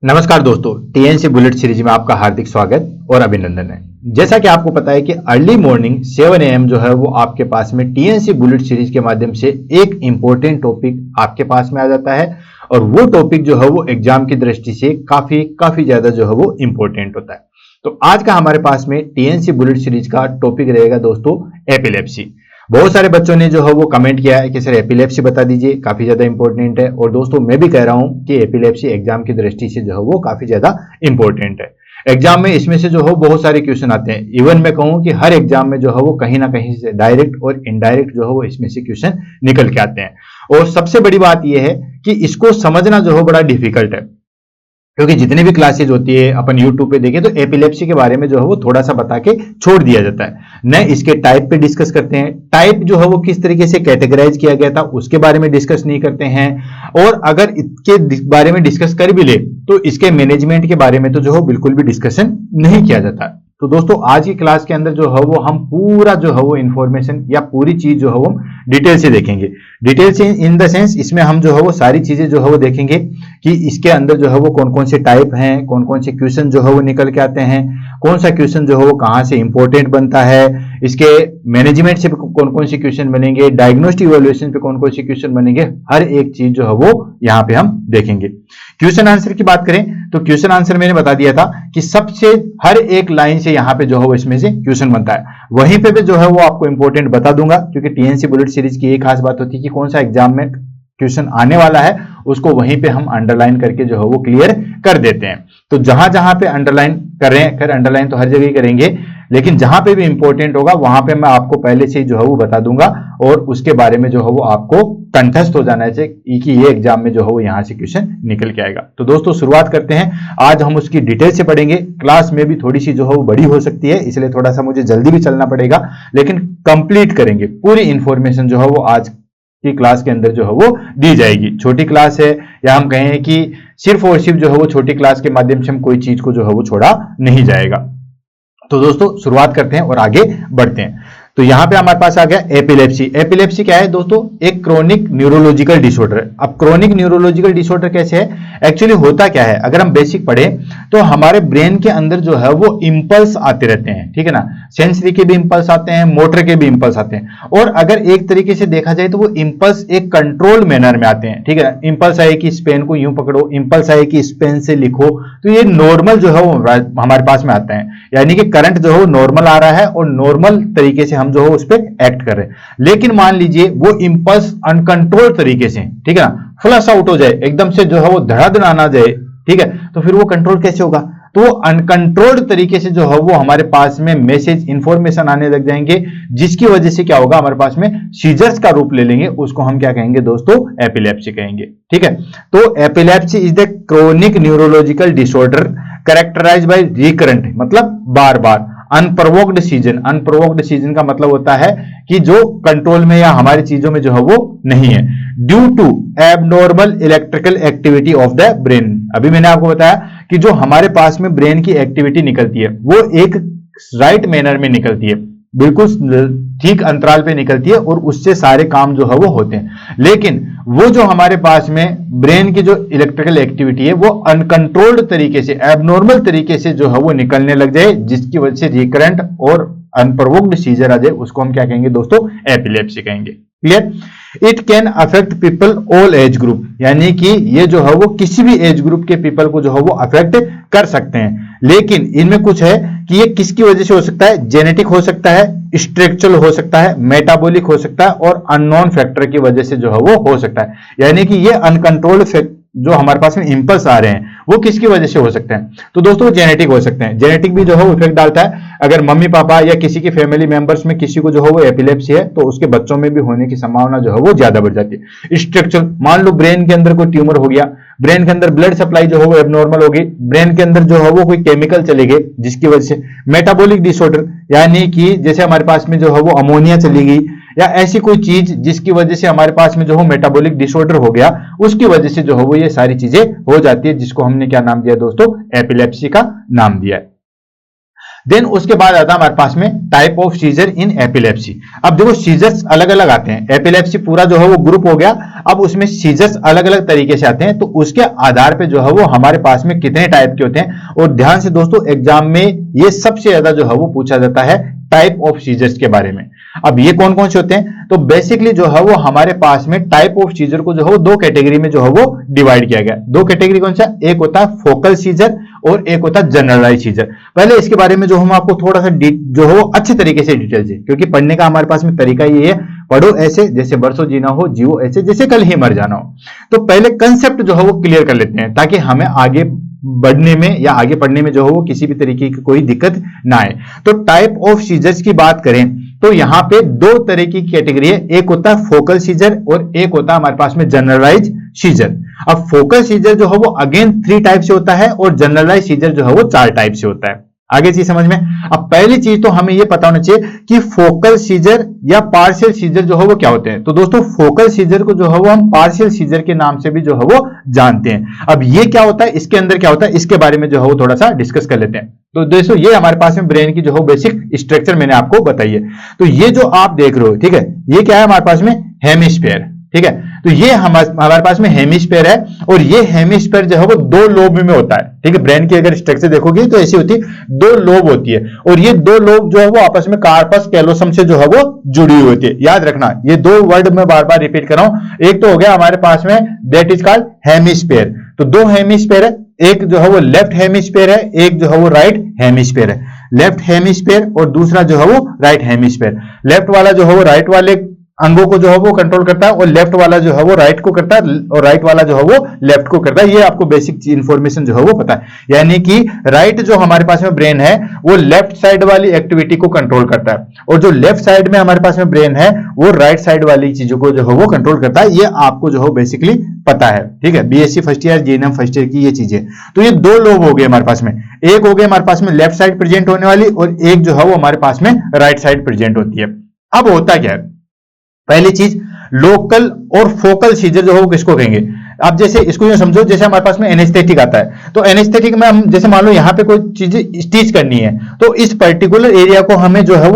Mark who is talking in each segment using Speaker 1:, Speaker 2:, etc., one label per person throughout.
Speaker 1: नमस्कार दोस्तों, TNC bullet series में आपका हार्दिक स्वागत और अभिनंदन है। जैसा कि आपको पता है कि अर्ली मॉर्निंग 7 AM जो है वो आपके पास में टीएनसी बुलेट सीरीज के माध्यम से एक इंपॉर्टेंट टॉपिक आपके पास में आ जाता है और वो टॉपिक जो है वो एग्जाम की दृष्टि से काफी ज्यादा जो है वो इंपॉर्टेंट होता है। तो आज का हमारे पास में टीएनसी बुलेट सीरीज का टॉपिक रहेगा दोस्तों एपिलेप्सी। बहुत सारे बच्चों ने जो है वो कमेंट किया है कि सर एपिलेप्सी बता दीजिए, काफी ज्यादा इंपॉर्टेंट है। और दोस्तों मैं भी कह रहा हूं कि एपिलेप्सी एग्जाम की दृष्टि से जो है वो काफी ज्यादा इंपॉर्टेंट है। एग्जाम में इसमें से जो है बहुत सारे क्वेश्चन आते हैं। इवन मैं कहूं कि हर एग्जाम में जो है वो कहीं ना कहीं से डायरेक्ट और इनडायरेक्ट जो है वो इसमें से क्वेश्चन निकल के आते हैं। और सबसे बड़ी बात यह है कि इसको समझना जो है बड़ा डिफिकल्ट है, क्योंकि जितनी भी क्लासेज होती है अपन YouTube पे देखें तो एपिलेप्सी के बारे में जो है वो थोड़ा सा बता के छोड़ दिया जाता है। न इसके टाइप पे डिस्कस करते हैं, टाइप जो है वो किस तरीके से कैटेगराइज किया गया था उसके बारे में डिस्कस नहीं करते हैं। और अगर इसके बारे में डिस्कस कर भी ले तो इसके मैनेजमेंट के बारे में तो जो है बिल्कुल भी डिस्कशन नहीं किया जाता। तो दोस्तों आज की क्लास के अंदर जो है वो हम पूरा जो है वो इंफॉर्मेशन या पूरी चीज जो है वो डिटेल से देखेंगे। डिटेल से इन द सेंस इसमें हम जो है वो सारी चीजें जो है वो देखेंगे कि इसके अंदर जो है वो कौन कौन से टाइप हैं, कौन कौन से क्वेश्चन जो है वो निकल के आते हैं, कौन सा क्वेश्चन जो है वो कहां से इंपॉर्टेंट बनता है, इसके मैनेजमेंट से कौन कौन से क्वेश्चन बनेंगे, डायग्नोस्टिक इवैल्यूएशन पे कौन कौन से क्वेश्चन बनेंगे, हर एक चीज जो है वो यहाँ पे हम देखेंगे। क्वेश्चन आंसर की बात करें तो क्वेश्चन आंसर मैंने बता दिया था कि सबसे हर एक लाइन से यहाँ पे जो है वो इसमें से क्वेश्चन बनता है। वहीं पे भी जो है वो आपको इंपॉर्टेंट बता दूंगा, क्योंकि टीएनसी बुलेट सीरीज की एक खास बात होती है कि कौन सा एग्जाम में क्वेश्चन आने वाला है उसको वहीं पे हम अंडरलाइन करके जो है वो क्लियर कर देते हैं। तो जहां जहां पे अंडरलाइन कर रहे हैं, खैर अंडरलाइन तो हर जगह करेंगे, लेकिन जहां पे भी इंपॉर्टेंट होगा वहां पे मैं आपको पहले से ही जो है वो बता दूंगा और उसके बारे में जो है वो आपको कंठस्थ हो जाना चाहिए कि ये एग्जाम में जो है वो यहां से क्वेश्चन निकल के आएगा। तो दोस्तों शुरुआत करते हैं। आज हम उसकी डिटेल से पढ़ेंगे। क्लास में भी थोड़ी सी जो है वो बड़ी हो सकती है, इसलिए थोड़ा सा मुझे जल्दी भी चलना पड़ेगा, लेकिन कंप्लीट करेंगे। पूरी इंफॉर्मेशन जो है वो आज की क्लास के अंदर जो है वो दी जाएगी। छोटी क्लास है या हम कहें कि सिर्फ और सिर्फ जो है वो छोटी क्लास के माध्यम से हम कोई चीज को जो है वो छोड़ा नहीं जाएगा। तो दोस्तों शुरुआत करते हैं और आगे बढ़ते हैं। तो यहां पे हमारे पास आ गया एपिलेप्सी। एपिलेप्सी क्या है दोस्तों? एक क्रोनिक न्यूरोलॉजिकल डिसऑर्डर है। अब क्रोनिक न्यूरोलॉजिकल डिसऑर्डर कैसे है, एक्चुअली होता क्या है, अगर हम बेसिक पढ़े तो हमारे ब्रेन के अंदर जो है वो इंपल्स आते रहते हैं, ठीक है ना। सेंसरी के भी इंपल्स आते हैं, मोटर के भी इंपल्स आते हैं। और अगर एक तरीके से देखा जाए तो वो इंपल्स एक कंट्रोल मैनर में आते हैं, ठीक है ना। इंपल्स आए कि इस पेन को यूं पकड़ो, इंपल्स आए कि इस पेन से लिखो, तो ये नॉर्मल जो है वो हमारे पास में आता है। यानी कि करंट जो है वो नॉर्मल आ रहा है और नॉर्मल तरीके से हम जो है उस पर एक्ट कर रहे हैं। लेकिन मान लीजिए वो इंपल्स अनकंट्रोल तरीके से, ठीक है ना, फ्लश आउट हो जाए, एकदम से जो है वो धड़ाधड़ आना जाए, ठीक है, तो फिर वो कंट्रोल कैसे होगा? तो वो अनकंट्रोल्ड तरीके से जो है वो हमारे पास में मैसेज इंफॉर्मेशन आने लग जाएंगे, जिसकी वजह से क्या होगा, हमारे पास में सीजर्स का रूप ले लेंगे। उसको हम क्या कहेंगे दोस्तों? एपिलेप्सी कहेंगे, ठीक है। तो epilepsy is the chronic neurological disorder characterized by recurrent, मतलब बार बार, अनप्रोवोक्ड सीजन। अनप्रोवोक्ड सीजन का मतलब होता है कि जो कंट्रोल में या हमारी चीजों में जो है वो नहीं है। Due to abnormal electrical activity of the brain. अभी मैंने आपको बताया कि जो हमारे पास में ब्रेन की एक्टिविटी निकलती है वो एक राइट मैनर में निकलती है, बिल्कुल ठीक अंतराल पे निकलती है और उससे सारे काम जो है वो होते हैं। लेकिन वो जो हमारे पास में ब्रेन की जो इलेक्ट्रिकल एक्टिविटी है वो अनकंट्रोल्ड तरीके से, एबनॉर्मल तरीके से जो है वो निकलने लग जाए, जिसकी वजह से रिकरेंट और अनप्रोवोक्ड सीजर आ जाए, उसको हम क्या कहेंगे दोस्तों? एपिलेप्सी कहेंगे। Clear? It can affect people all age group, यानी कि ये जो है वो किसी भी एज ग्रुप के पीपल को जो है वो अफेक्ट कर सकते हैं। लेकिन इनमें कुछ है कि ये किसकी वजह से हो सकता है? जेनेटिक हो सकता है, स्ट्रक्चरल हो सकता है, मेटाबॉलिक हो सकता है और अननोन फैक्टर की वजह से जो है वो हो सकता है। यानी कि ये अनकंट्रोल्ड जो हमारे पास में इंपल्स आ रहे हैं वो किसकी वजह से हो सकते हैं? तो दोस्तों जेनेटिक हो सकते हैं। जेनेटिक भी जो है इफेक्ट डालता है। अगर मम्मी पापा या किसी की फैमिली मेंबर्स में किसी को जो है वो एपिलेप्सी है तो उसके बच्चों में भी होने की संभावना जो है वो ज्यादा बढ़ जाती है। स्ट्रक्चर, मान लो ब्रेन के अंदर कोई ट्यूमर हो गया, ब्रेन के अंदर ब्लड सप्लाई जो है वो एबनॉर्मल होगी, ब्रेन के अंदर जो है वो कोई केमिकल चले गए जिसकी वजह से। मेटाबॉलिक डिसऑर्डर, यानी कि जैसे हमारे पास में जो है वो अमोनिया चली गई या ऐसी कोई चीज जिसकी वजह से हमारे पास में जो है मेटाबॉलिक डिसऑर्डर हो गया, उसकी वजह से जो है वो ये सारी चीजें हो जाती है, जिसको हमने क्या नाम दिया दोस्तों? एपिलेप्सी का नाम दिया है। देन उसके बाद आता है हमारे पास में type of seizure in epilepsy. अब देखो सीजर्स अलग अलग आते हैं, एपिलेप्सी पूरा जो है वो ग्रुप हो गया, अब उसमें सीजर्स अलग अलग तरीके से आते हैं, तो उसके आधार पे जो है वो हमारे पास में कितने टाइप के होते हैं। और ध्यान से दोस्तों एग्जाम में ये सबसे ज्यादा जो है वो पूछा जाता है टाइप ऑफ सीजर्स के बारे में। अब ये कौन कौन से होते हैं, तो बेसिकली जो है वो हमारे पास में टाइप ऑफ सीजर को जो है वो दो कैटेगरी में जो है वो डिवाइड किया गया। दो कैटेगरी कौन सा, एक होता है फोकल सीजर और एक होता है जनरलाइज सीजर। पहले इसके बारे में जो हम आपको थोड़ा सा जो है वो अच्छे तरीके से डिटेल से, क्योंकि पढ़ने का हमारे पास में तरीका ये है, पढ़ो ऐसे जैसे बरसों जीना हो, जियो ऐसे जैसे कल ही मर जाना हो। तो पहले कंसेप्ट जो है वो क्लियर कर लेते हैं ताकि हमें आगे बढ़ने में या आगे पढ़ने में जो है वो किसी भी तरीके की कोई दिक्कत ना आए। तो टाइप ऑफ सीजर्स की बात करें तो यहां पे दो तरह की कैटेगरी है, एक होता है फोकल सीजर और एक होता है हमारे पास में जनरलाइज सीजर। अब फोकल सीजर जो है वो अगेन 3 टाइप से होता है और जनरलाइज सीजर जो है वो 4 टाइप से होता है। आगे चीज समझ में। अब पहली चीज तो हमें यह पता होना चाहिए कि फोकल सीजर या पार्शियल सीजर जो है वो क्या होते हैं। तो दोस्तों फोकल सीजर को जो है वो हम पार्शियल सीजर के नाम से भी जो है वो जानते हैं। अब ये क्या होता है, इसके अंदर क्या होता है, इसके बारे में जो है वो थोड़ा सा डिस्कस कर लेते हैं। तो दोस्तों ये हमारे पास में ब्रेन की जो है बेसिक स्ट्रक्चर मैंने आपको बताई है। तो ये जो आप देख रहे हो, ठीक है, ये क्या है हमारे पास में हेमिस्फीयर, ठीक है। तो ये हमारे पास में हेमिस्फीयर है और ये हेमिस्फीयर जो है वो 2 लोब में होता है, ठीक है। ब्रेन की अगर स्ट्रक्चर देखोगे तो ऐसी होती है, 2 लोब होती है और ये 2 लोब जो है वो आपस में कार्पस कैलोसम से जो है वो जुड़ी हुई होती है। याद रखना ये 2 वर्ड मैं बार बार रिपीट कर रहा हूं। एक तो हो गया हमारे पास में दैट इज कॉल्ड हेमिस्फीयर, तो 2 हेमिस्फीयर है, एक जो है वो लेफ्ट हेमिस्फीयर है, एक जो है वो राइट हेमिस्फीयर है। लेफ्ट हेमिस्फीयर और दूसरा जो है वो राइट हेमिस्फीयर। लेफ्ट वाला जो है वो राइट वाले अंगों को जो है वो कंट्रोल करता है और लेफ्ट वाला जो है वो राइट को करता है और राइट वाला जो है वो लेफ्ट को करता है। ये आपको बेसिक इंफॉर्मेशन जो है वो पता है। यानी कि राइट जो हमारे पास में ब्रेन है वो लेफ्ट साइड वाली एक्टिविटी को कंट्रोल करता है और जो लेफ्ट साइड में हमारे पास में ब्रेन है वो राइट साइड वाली चीजों को जो है वो कंट्रोल करता है। ये आपको जो है बेसिकली पता है, ठीक है। BSc first year, GNM first year की ये चीजें। तो ये 2 लोब हो गए हमारे पास में, एक हो गए हमारे पास में लेफ्ट साइड प्रेजेंट होने वाली और एक जो है वो हमारे पास में राइट साइड प्रेजेंट होती है। अब होता क्या है, पहली चीज लोकल और फोकल सीजर जो है वो किसको कहेंगे। अब जैसे इसको यूं समझो जैसे हमारे पास में एनेस्थेटिक आता है, तो एनेस्थेटिक में हम जैसे मान लो यहाँ पे कोई चीज स्टिच करनी है तो इस पर्टिकुलर एरिया को हमें जो है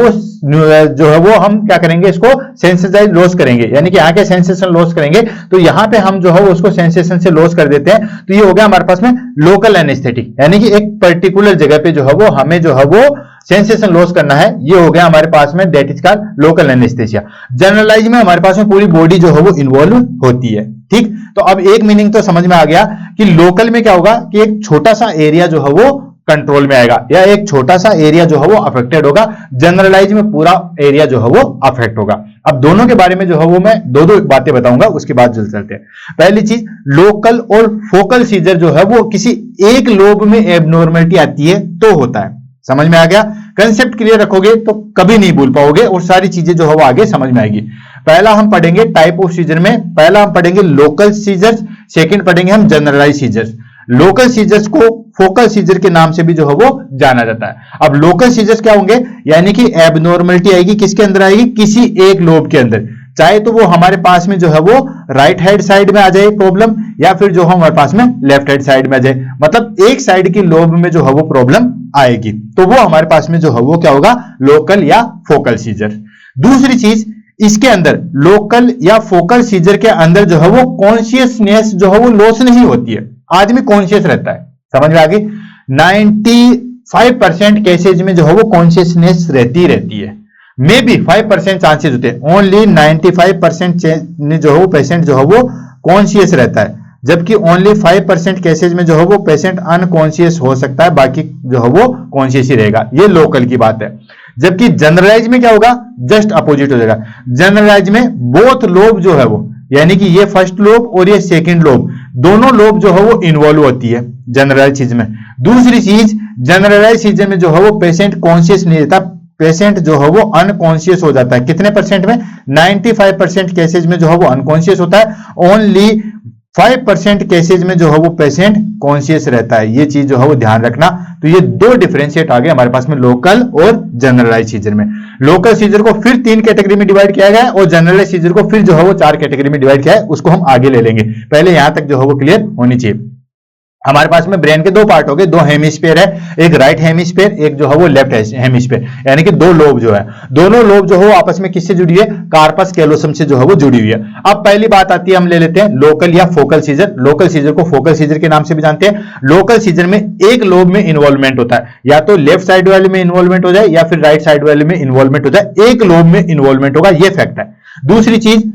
Speaker 1: वो हम क्या करेंगे, इसको सेंसेटाइज लॉस करेंगे, यानी कि यहाँ के सेंसेशन लॉस करेंगे। तो यहाँ पे हम जो है वो उसको सेंसेशन से लॉस कर देते हैं। तो ये हो गया हमारे पास में लोकल एनेस्थेटिक, यानी कि एक पर्टिकुलर जगह पे जो है वो हमें जो है वो सेंसेशन लॉस करना है। ये हो गया हमारे पास में that is called local anaesthesia. Generalise में हमारे पास में पूरी बॉडी जो है वो इन्वॉल्व होती है, ठीक। तो अब एक मीनिंग तो समझ में आ गया कि लोकल में क्या होगा कि एक छोटा सा एरिया जो है वो कंट्रोल में आएगा या एक छोटा सा एरिया जो है वो अफेक्टेड होगा। जनरलाइज में पूरा एरिया जो है वो अफेक्ट होगा। अब दोनों के बारे में जो है वो मैं दो बातें बताऊंगा, उसके बाद जल्द चलते हैं। पहली चीज लोकल और फोकल सीजर जो है वो किसी एक लोब में एबनॉर्मलिटी आती है तो होता है। समझ में आ गया, कंसेप्ट क्लियर रखोगे तो कभी नहीं भूल पाओगे और सारी चीजें जो है वो आगे समझ में आएगी। पहला हम पढ़ेंगे टाइप ऑफ सीजर में, पहला हम पढ़ेंगे लोकल सीजर्स, सेकंड पढ़ेंगे हम जनरलाइज सीजर्स। लोकल सीजर्स को फोकल सीजर के नाम से भी जो है वो जाना जाता है। अब लोकल सीजर्स क्या होंगे, यानी कि एबनॉर्मलिटी आएगी किसके अंदर आएगी, किसी एक लोब के अंदर, चाहे तो वो हमारे पास में जो है वो राइट हैंड साइड में आ जाए प्रॉब्लम या फिर जो हमारे पास में लेफ्ट हैंड साइड में आ जाए, मतलब एक साइड की लोब में जो है वो प्रॉब्लम आएगी, तो वो हमारे पास में जो है वो क्या होगा, लोकल या फोकल सीजर। दूसरी चीज इसके अंदर लोकल या फोकल सीजर के अंदर जो है वो कॉन्शियसनेस जो है वो लॉस नहीं होती है, आदमी कॉन्शियस रहता है। समझ में आ गई, 95% केसेज में जो है वो कॉन्शियसनेस रहती है, मे बी 5% चांसेस होते हैं, ओनली 95% जो है वो पेशेंट जो है वो कॉन्शियस रहता है, जबकि ओनली 5% केसेज में जो है वो पेशेंट अनकॉन्शियस हो सकता है, बाकी जो है वो कॉन्शियस ही रहेगा। ये लोकल की बात है। जबकि जनरलाइज में क्या होगा, जस्ट अपोजिट हो जाएगा। जनरलाइज में बोथ लोब जो है वो, यानी कि ये फर्स्ट लोब और ये सेकंड लोब, दोनों लोब जो है वो इन्वॉल्व होती है जनरलाइज चीज में। दूसरी चीज जनरलाइज चीज में जो है वो पेशेंट कॉन्शियस नहीं रहता, पेशेंट जो है वो अनकॉन्शियस हो जाता है। कितने परसेंट में, 95% केसेज में जो है वो अनकॉन्शियस होता है, ओनली 5% केसेज में जो है वो पेशेंट कॉन्शियस रहता है। ये चीज जो है वो ध्यान रखना। तो ये दो डिफरेंशिएट आ गए हमारे पास में लोकल और जनरलाइज सीजर में। लोकल सीजर को फिर 3 कैटेगरी में डिवाइड किया गया है और जनरलाइज सीजर को फिर जो है वो 4 कैटेगरी में डिवाइड किया है, उसको हम आगे ले लेंगे, पहले यहां तक जो है वो क्लियर होनी चाहिए। हमारे पास में ब्रेन के दो पार्ट हो गए, दो हेमिस्फीयर है, एक राइट हेमिस्फीयर, एक जो है वो लेफ्ट हेमिस्फीयर, यानी कि दो लोब जो है, दोनों लोब जो है वो आपस में किससे जुड़ी है, कार्पस कैलोसम से जो है वो जुड़ी हुई है। अब पहली बात आती है, हम ले लेते हैं लोकल या फोकल सीजर। लोकल सीजर को फोकल सीजर के नाम से भी जानते हैं। लोकल सीजर में एक लोब में इन्वॉल्वमेंट होता है, या तो लेफ्ट साइड वाले में इन्वॉल्वमेंट हो जाए या फिर राइट साइड वाले में इन्वॉल्वमेंट हो जाए, एक लोब में इन्वॉल्वमेंट होगा, ये फैक्ट है। दूसरी चीज,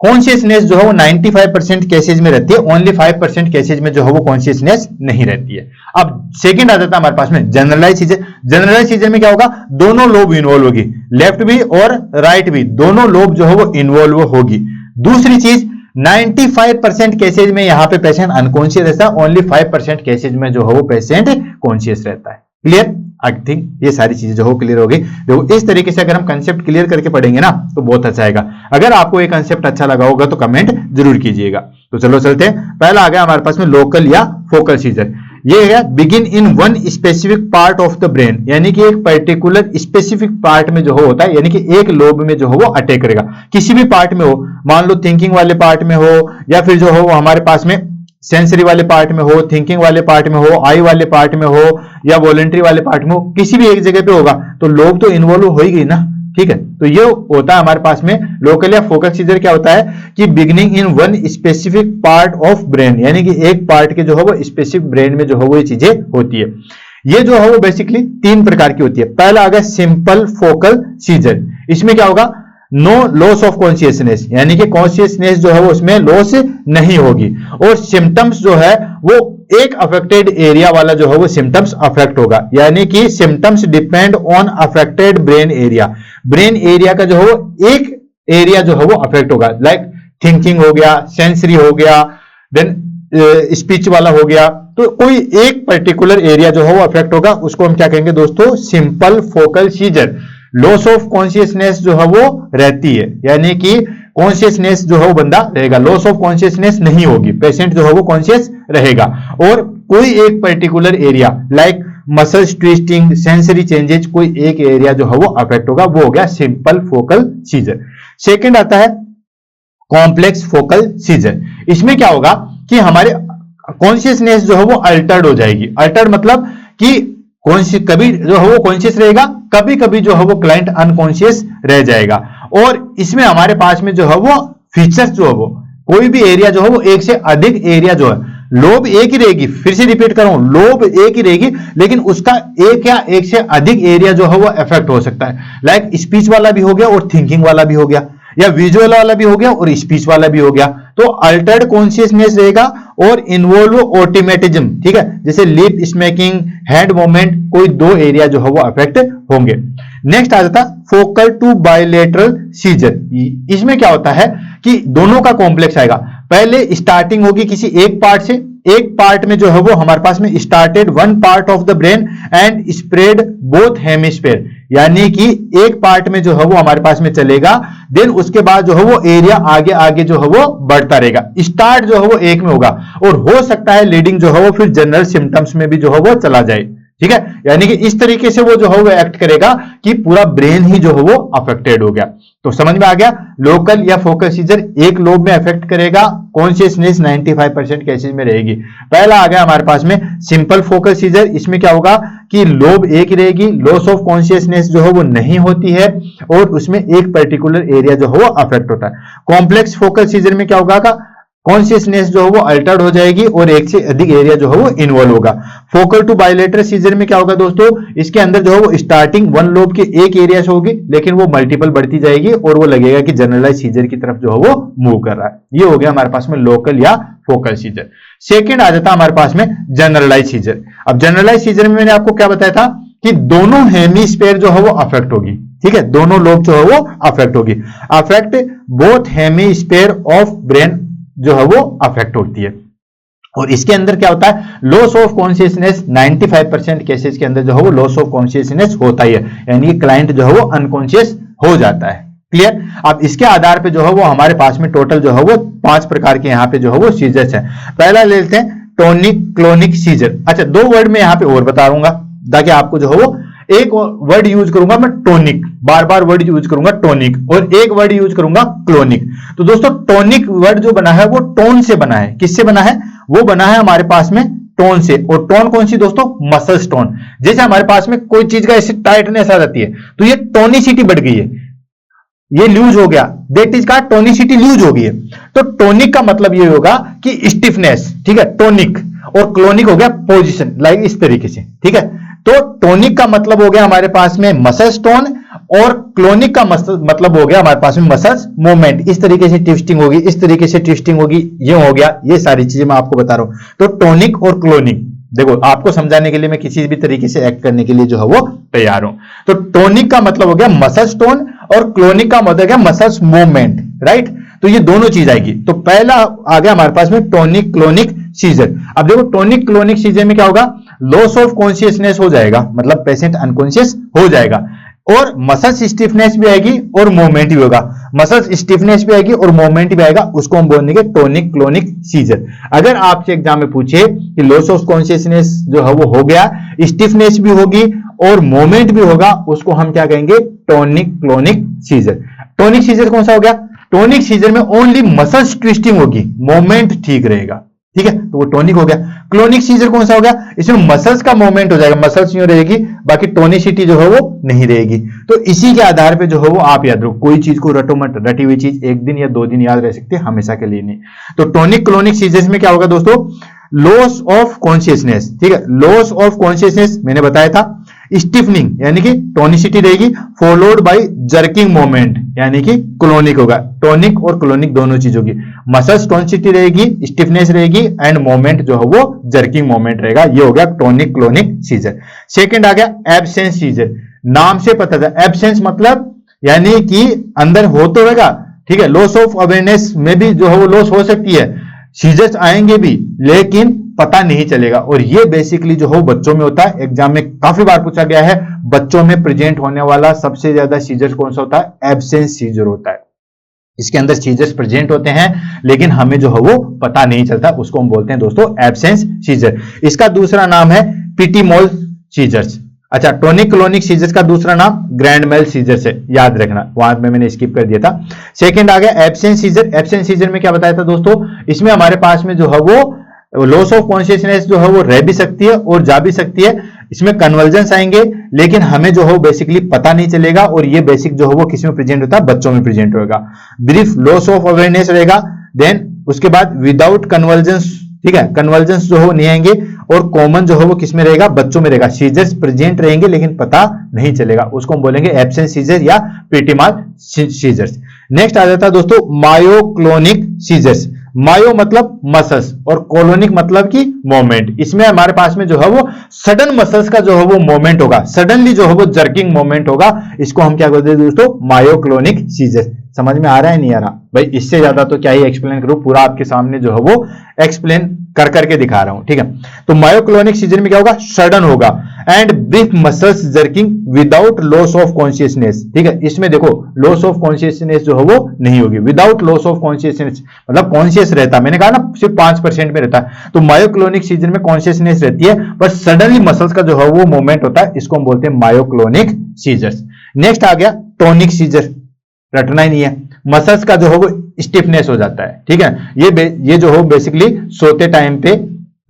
Speaker 1: कॉन्शियसनेस जो है वो 95% केसेज में रहती है, ओनली 5% केसेज में जो है वो कॉन्शियसनेस नहीं रहती है। अब सेकंड आ जाता है हमारे पास में जनरलाइज सीजर। जनरलाइज सीजर में क्या होगा, दोनों लोब इन्वॉल्व होगी, लेफ्ट भी और राइट भी, दोनों लोब जो है वो इन्वॉल्व होगी। दूसरी चीज, 95% केसेज में यहां पे पेशेंट अनकॉन्शियस रहता है, ओनली 5% केसेज में जो है वो पेशेंट कॉन्शियस रहता है। क्लियर? आई थिंक ये सारी चीजें जो हो क्लियर हो गई। देखो इस तरीके से अगर हम कंसेप्ट क्लियर करके पढ़ेंगे ना तो बहुत अच्छा आएगा। अगर आपको ये कंसेप्ट अच्छा लगा होगा तो कमेंट जरूर कीजिएगा। तो चलो चलते हैं, पहला आ गया हमारे पास में लोकल या फोकल सीजर। ये है begin in one specific part of the brain, यानी कि एक पर्टिकुलर स्पेसिफिक पार्ट में जो होता है, यानी कि एक लोब में जो हो वो अटैक करेगा, किसी भी पार्ट में हो, मान लो थिंकिंग वाले पार्ट में हो, या फिर जो हो वो हमारे पास में सेंसरी वाले पार्ट में हो, थिंकिंग वाले पार्ट में हो, आई वाले पार्ट में हो, या वॉलेंट्री वाले पार्ट में हो, किसी भी एक जगह पे होगा तो लोब तो इन्वॉल्व हो ही गई ना। ठीक है, तो ये होता है हमारे पास में लोकल या फोकल सीजर। क्या होता है कि beginning in one specific part of brain, यानी कि एक पार्ट के जो है वो स्पेसिफिक ब्रेन में जो है वो ये चीजें होती है। ये जो है वो बेसिकली 3 प्रकार की होती है। पहला आ गया सिंपल फोकल सीजर। इसमें क्या होगा, नो लॉस ऑफ कॉन्शियसनेस, यानी कि कॉन्शियसनेस जो है वो उसमें लॉस नहीं होगी, और सिम्टम्स जो है वो एक अफेक्टेड एरिया वाला जो है वो सिम्टम्स अफेक्ट होगा, यानी कि symptoms depend on affected brain area. Brain area का जो है वो एक एरिया जो है वो अफेक्ट होगा, लाइक थिंकिंग हो गया, सेंसरी हो गया, देन स्पीच वाला हो गया, तो कोई एक पर्टिकुलर एरिया जो है वो अफेक्ट होगा, उसको हम क्या कहेंगे दोस्तों, simple focal scissor. Loss of consciousness जो है वो रहती है, यानी कि कॉन्शियसनेस जो है वो बंदा रहेगा, लॉस ऑफ कॉन्शियसनेस नहीं होगी, पेशेंट जो है वो कॉन्शियस रहेगा, और कोई एक particular area like muscles twisting, sensory changes, कोई एक एरिया जो है वो अफेक्ट होगा, वो हो गया सिंपल फोकल सीजर। सेकंड आता है कॉम्प्लेक्स फोकल सीजर। इसमें क्या होगा कि हमारे कॉन्शियसनेस जो है वो अल्टर्ड हो जाएगी। अल्टर्ड मतलब कि कभी जो है वो कॉन्शियस रहेगा, कभी कभी जो है वो क्लाइंट अनकॉन्शियस रह जाएगा, और इसमें हमारे पास में जो है वो फीचर्स जो है वो कोई भी एरिया जो है वो एक से अधिक एरिया जो है, लोब एक ही रहेगी, फिर से रिपीट कर रहा हूं, लोब एक ही रहेगी, लेकिन उसका एक या एक से अधिक एरिया जो है वो इफेक्ट हो सकता है, लाइक स्पीच वाला भी हो गया और थिंकिंग वाला भी हो गया, या विजुअल वाला भी हो गया और स्पीच वाला भी हो गया। तो अल्टर्ड कॉन्शियसनेस रहेगा और इन्वॉल्व ऑटोमेटिज्म, ठीक है, जैसे लिप स्मैकिंग, हैंड मूवमेंट, कोई 2 एरिया जो है वो अफेक्ट होंगे। नेक्स्ट आ जाता फोकल टू बायलेटरल सीजर। इसमें क्या होता है कि दोनों का कॉम्प्लेक्स आएगा। पहले स्टार्टिंग होगी किसी एक पार्ट से, एक पार्ट में जो है वो हमारे पास में started one part of the brain and spread both hemisphere, यानी कि एक पार्ट में जो है वो हमारे पास में चलेगा, देन उसके बाद जो है वो एरिया आगे आगे जो है वो बढ़ता रहेगा। स्टार्ट जो है वो एक में होगा, और हो सकता है लीडिंग जो है वो फिर जनरल सिम्टम्स में भी जो है वो चला जाए। ठीक है, यानी कि इस तरीके से वो जो है वो एक्ट करेगा कि पूरा ब्रेन ही जो है वो अफेक्टेड हो गया। तो समझ में आ गया, लोकल या फोकल सीजर एक लोब में अफेक्ट करेगा, कॉन्शियसनेस 95% केसेस में रहेगी। पहला आ गया हमारे पास में सिंपल फोकल सीजर। इसमें क्या होगा कि लोब एक ही रहेगी, लॉस ऑफ कॉन्शियसनेस जो है वो नहीं होती है, और उसमें एक पर्टिकुलर एरिया जो है वो अफेक्ट होता है। कॉम्प्लेक्स फोकल सीजर में क्या होगा, कॉन्शियसनेस जो है वो अल्टर्ड हो जाएगी और एक से अधिक एरिया जो है वो इन्वॉल्व होगा। फोकल टू बायलेटरल सीजर में क्या होगा दोस्तों, इसके अंदर जो है वो स्टार्टिंग वन लोब के एक एरिया से होगी, लेकिन वो मल्टीपल बढ़ती जाएगी और वो लगेगा कि जनरलाइज सीजर की तरफ जो है वो मूव कर रहा है। ये हो गया हमारे पास में लोकल या फोकल सीजर। सेकेंड आ जाता है हमारे पास में जनरलाइज सीजर। अब जनरलाइज सीजर में मैंने आपको क्या बताया था कि दोनों हेमिस्फीयर जो है वो अफेक्ट होगी। ठीक है, दोनों लोब जो है वो अफेक्ट होगी, affect both hemisphere of brain जो है वो अफेक्ट होती है। और इसके अंदर क्या होता है, लॉस ऑफ कॉन्शियसनेस 95% केसेस के अंदर जो है वो लॉस ऑफ कॉन्शियसनेस होता ही है, यानी कि क्लाइंट जो है वो अनकॉन्शियस हो जाता है। क्लियर। अब इसके आधार पे जो है वो हमारे पास में टोटल जो है वो 5 प्रकार के यहाँ पे जो है वो सीजर्स हैं। पहला ले लेते हैं टोनिक क्लोनिक सीजर। अच्छा, 2 वर्ड में यहाँ पे और बता दूंगा ताकि आपको जो है वो, एक वर्ड यूज करूंगा मैं टोनिक, बार बार वर्ड यूज करूंगा टोनिक, और एक वर्ड यूज करूंगा क्लोनिक। तो दोस्तों टोनिक वर्ड जो बना है वो टोन से बना है। किससे बना है, वो बना है हमारे पास में टोन से, और टोन कौन सी दोस्तों, मसल्स टोन। जैसे हमारे पास में कोई चीज का ऐसे टाइटनेस आ जाती है तो ये टोनिसिटी बढ़ गई है, ये लूज हो गया, दैट इज का टोनिसिटी लूज हो गई है। तो टोनिक का मतलब ये होगा कि स्टिफनेस, ठीक है, टोनिक, और क्लोनिक हो गया पोजीशन, लाइक इस तरीके से, ठीक है। तो टोनिक का मतलब हो गया हमारे पास में मसल्स टोन, और क्लोनिक का मतलब हो गया हमारे पास में मसल्स मूवमेंट। इस तरीके से ट्विस्टिंग होगी, इस तरीके से ट्विस्टिंग होगी, ये हो गया, ये सारी चीजें मैं आपको बता रहा हूं। तो टोनिक और क्लोनिक, देखो आपको समझाने के लिए मैं किसी भी तरीके से एक्ट करने के लिए जो है वो तैयार हूं। तो टोनिक का मतलब हो गया मसल्स टोन, और क्लोनिक का मतलब क्या, मसल्स मूवमेंट, राइट। तो ये दोनों चीज आएगी। तो पहला आ गया हमारे पास में टोनिक क्लोनिक सीजर। अब देखो टोनिक क्लोनिक सीजर में क्या होगा, लॉस ऑफ कॉन्शियसनेस हो जाएगा, मतलब पेशेंट अनकॉन्शियस हो जाएगा, और मसल्स स्टिफनेस भी आएगी और मूवमेंट भी होगा। मसल्स स्टिफनेस भी आएगी और मूवमेंट भी आएगा, उसको हम बोलेंगे टोनिक क्लोनिक सीजर। अगर आपसे एग्जाम में पूछे कि लॉस ऑफ कॉन्शियसनेस जो है वो हो गया, स्टिफनेस भी होगी और मूवमेंट भी होगा, उसको हम क्या कहेंगे, tonic clonic seizure. Tonic seizure कौन सा हो गया, टोनिक सीजर में ओनली मसल्स ट्विस्टिंग होगी, मूवमेंट ठीक रहेगा, ठीक है, तो वो टोनिक हो गया। क्लोनिक सीजर कौन सा हो गया, इसमें मसल्स का मूवमेंट हो जाएगा, मसल्स यूं रहेगी, बाकी टोनिसिटी जो है वो नहीं रहेगी। तो इसी के आधार पे जो है वो आप याद रखो, कोई चीज को रटो मत, रटी हुई चीज एक दिन या 2 दिन याद रह सकती है, हमेशा के लिए नहीं। तो टोनिक क्लोनिक सीजर्स में क्या होगा दोस्तों, लॉस ऑफ कॉन्शियसनेस, ठीक है, लॉस ऑफ कॉन्शियसनेस मैंने बताया था, स्टिफनिंग यानी कि टोनिसिटी रहेगी, फॉलोड बाय जर्किंग मोमेंट यानी कि क्लोनिक होगा। टोनिक और क्लोनिक दोनों चीज होगी, मसल्स टोनिसिटी रहेगी, स्टिफनेस रहेगी, एंड मोमेंट जो है वो जर्किंग मोमेंट रहेगा। ये हो गया टोनिक क्लोनिक सीजर। सेकंड आ गया एब्सेंस सीजर। नाम से पता था, एब्सेंस मतलब यानी कि अंदर हो तो रहेगा, ठीक है, लॉस ऑफ अवेयरनेस में भी जो है वो लॉस हो सकती है, सीजर्स आएंगे भी लेकिन पता नहीं चलेगा, और ये बेसिकली जो हो बच्चों में होता है। एग्जाम में काफी बार पूछा गया है, बच्चों में प्रेजेंट होने वाला सबसे ज्यादा सीजर कौन सा होता है, एब्सेंस सीजर होता है। इसके अंदर सीजर्स प्रेजेंट होते हैं लेकिन हमें जो है वो पता नहीं चलता, उसको हम बोलते हैं दोस्तों एब्सेंस सीजर। इसका दूसरा नाम है पिटीमोल सीजर्स। अच्छा, टोनिक क्लोनिक सीजर्स का दूसरा नाम ग्रैंड मेल सीजर से, याद रखना, वहां पे मैंने स्किप कर दिया था। सेकंड आ गया एब्सेंस सीजर। एब्सेंस सीजर में क्या बताया था दोस्तों, इसमें हमारे पास में जो है वो लॉस ऑफ कॉन्शियसनेस जो है वो रह भी सकती है और जा भी सकती है। इसमें कन्वर्जेंस आएंगे लेकिन हमें जो है बेसिकली पता नहीं चलेगा, और ये बेसिक जो है वो किस में प्रेजेंट होता है, बच्चों में प्रेजेंट होगा। ब्रीफ लॉस ऑफ अवेयरनेस रहेगा, देन उसके बाद विदाउट कन्वर्जेंस, ठीक है, कन्वर्जेंस जो हो नहीं आएंगे, और कॉमन जो है वो किस में रहेगा, बच्चों में रहेगा। सीजर्स प्रेजेंट रहेंगे लेकिन पता नहीं चलेगा, उसको हम बोलेंगे एब्सेंस सीजर या पिटीमोल सीजर्स। नेक्स्ट आ जाता है दोस्तों मायोक्लोनिक सीजर्स। मायो मतलब मसल्स और कोलोनिक मतलब की मोमेंट। इसमें हमारे पास में जो है वो सडन मसल्स का जो है वो मोमेंट होगा, सडनली जो है वो जर्किंग मोमेंट होगा, इसको हम क्या बोलते हैं दोस्तों, मायोक्लोनिक सीजर। समझ में आ रहा है नहीं आ रहा भाई, इससे ज्यादा तो क्या ही एक्सप्लेन करूं, पूरा आपके सामने जो है वो एक्सप्लेन कर करके दिखा रहा हूं, ठीक है। तो मायोक्लोनिक सीजर में क्या होगा, सडन होगा and brief muscles jerking without loss of consciousness, ठीक है। इसमें देखो लॉस ऑफ कॉन्शियसनेस जो है वो नहीं होगी, विदाउट लॉस ऑफ कॉन्शियसनेस मतलब कॉन्शियस रहता है, मैंने कहा ना सिर्फ 5% में रहता है। तो मायोक्लोनिक सीजर में कॉन्शियसनेस रहती है पर सडनली मसल्स का जो है वो मूवमेंट होता है, इसको हम बोलते हैं मायोक्लोनिक सीजर्स। नेक्स्ट आ गया टोनिक सीजर, रटना ही नहीं है, मसल्स का जो है वो स्टिफनेस हो जाता है, ठीक है। ये जो है बेसिकली सोते टाइम पे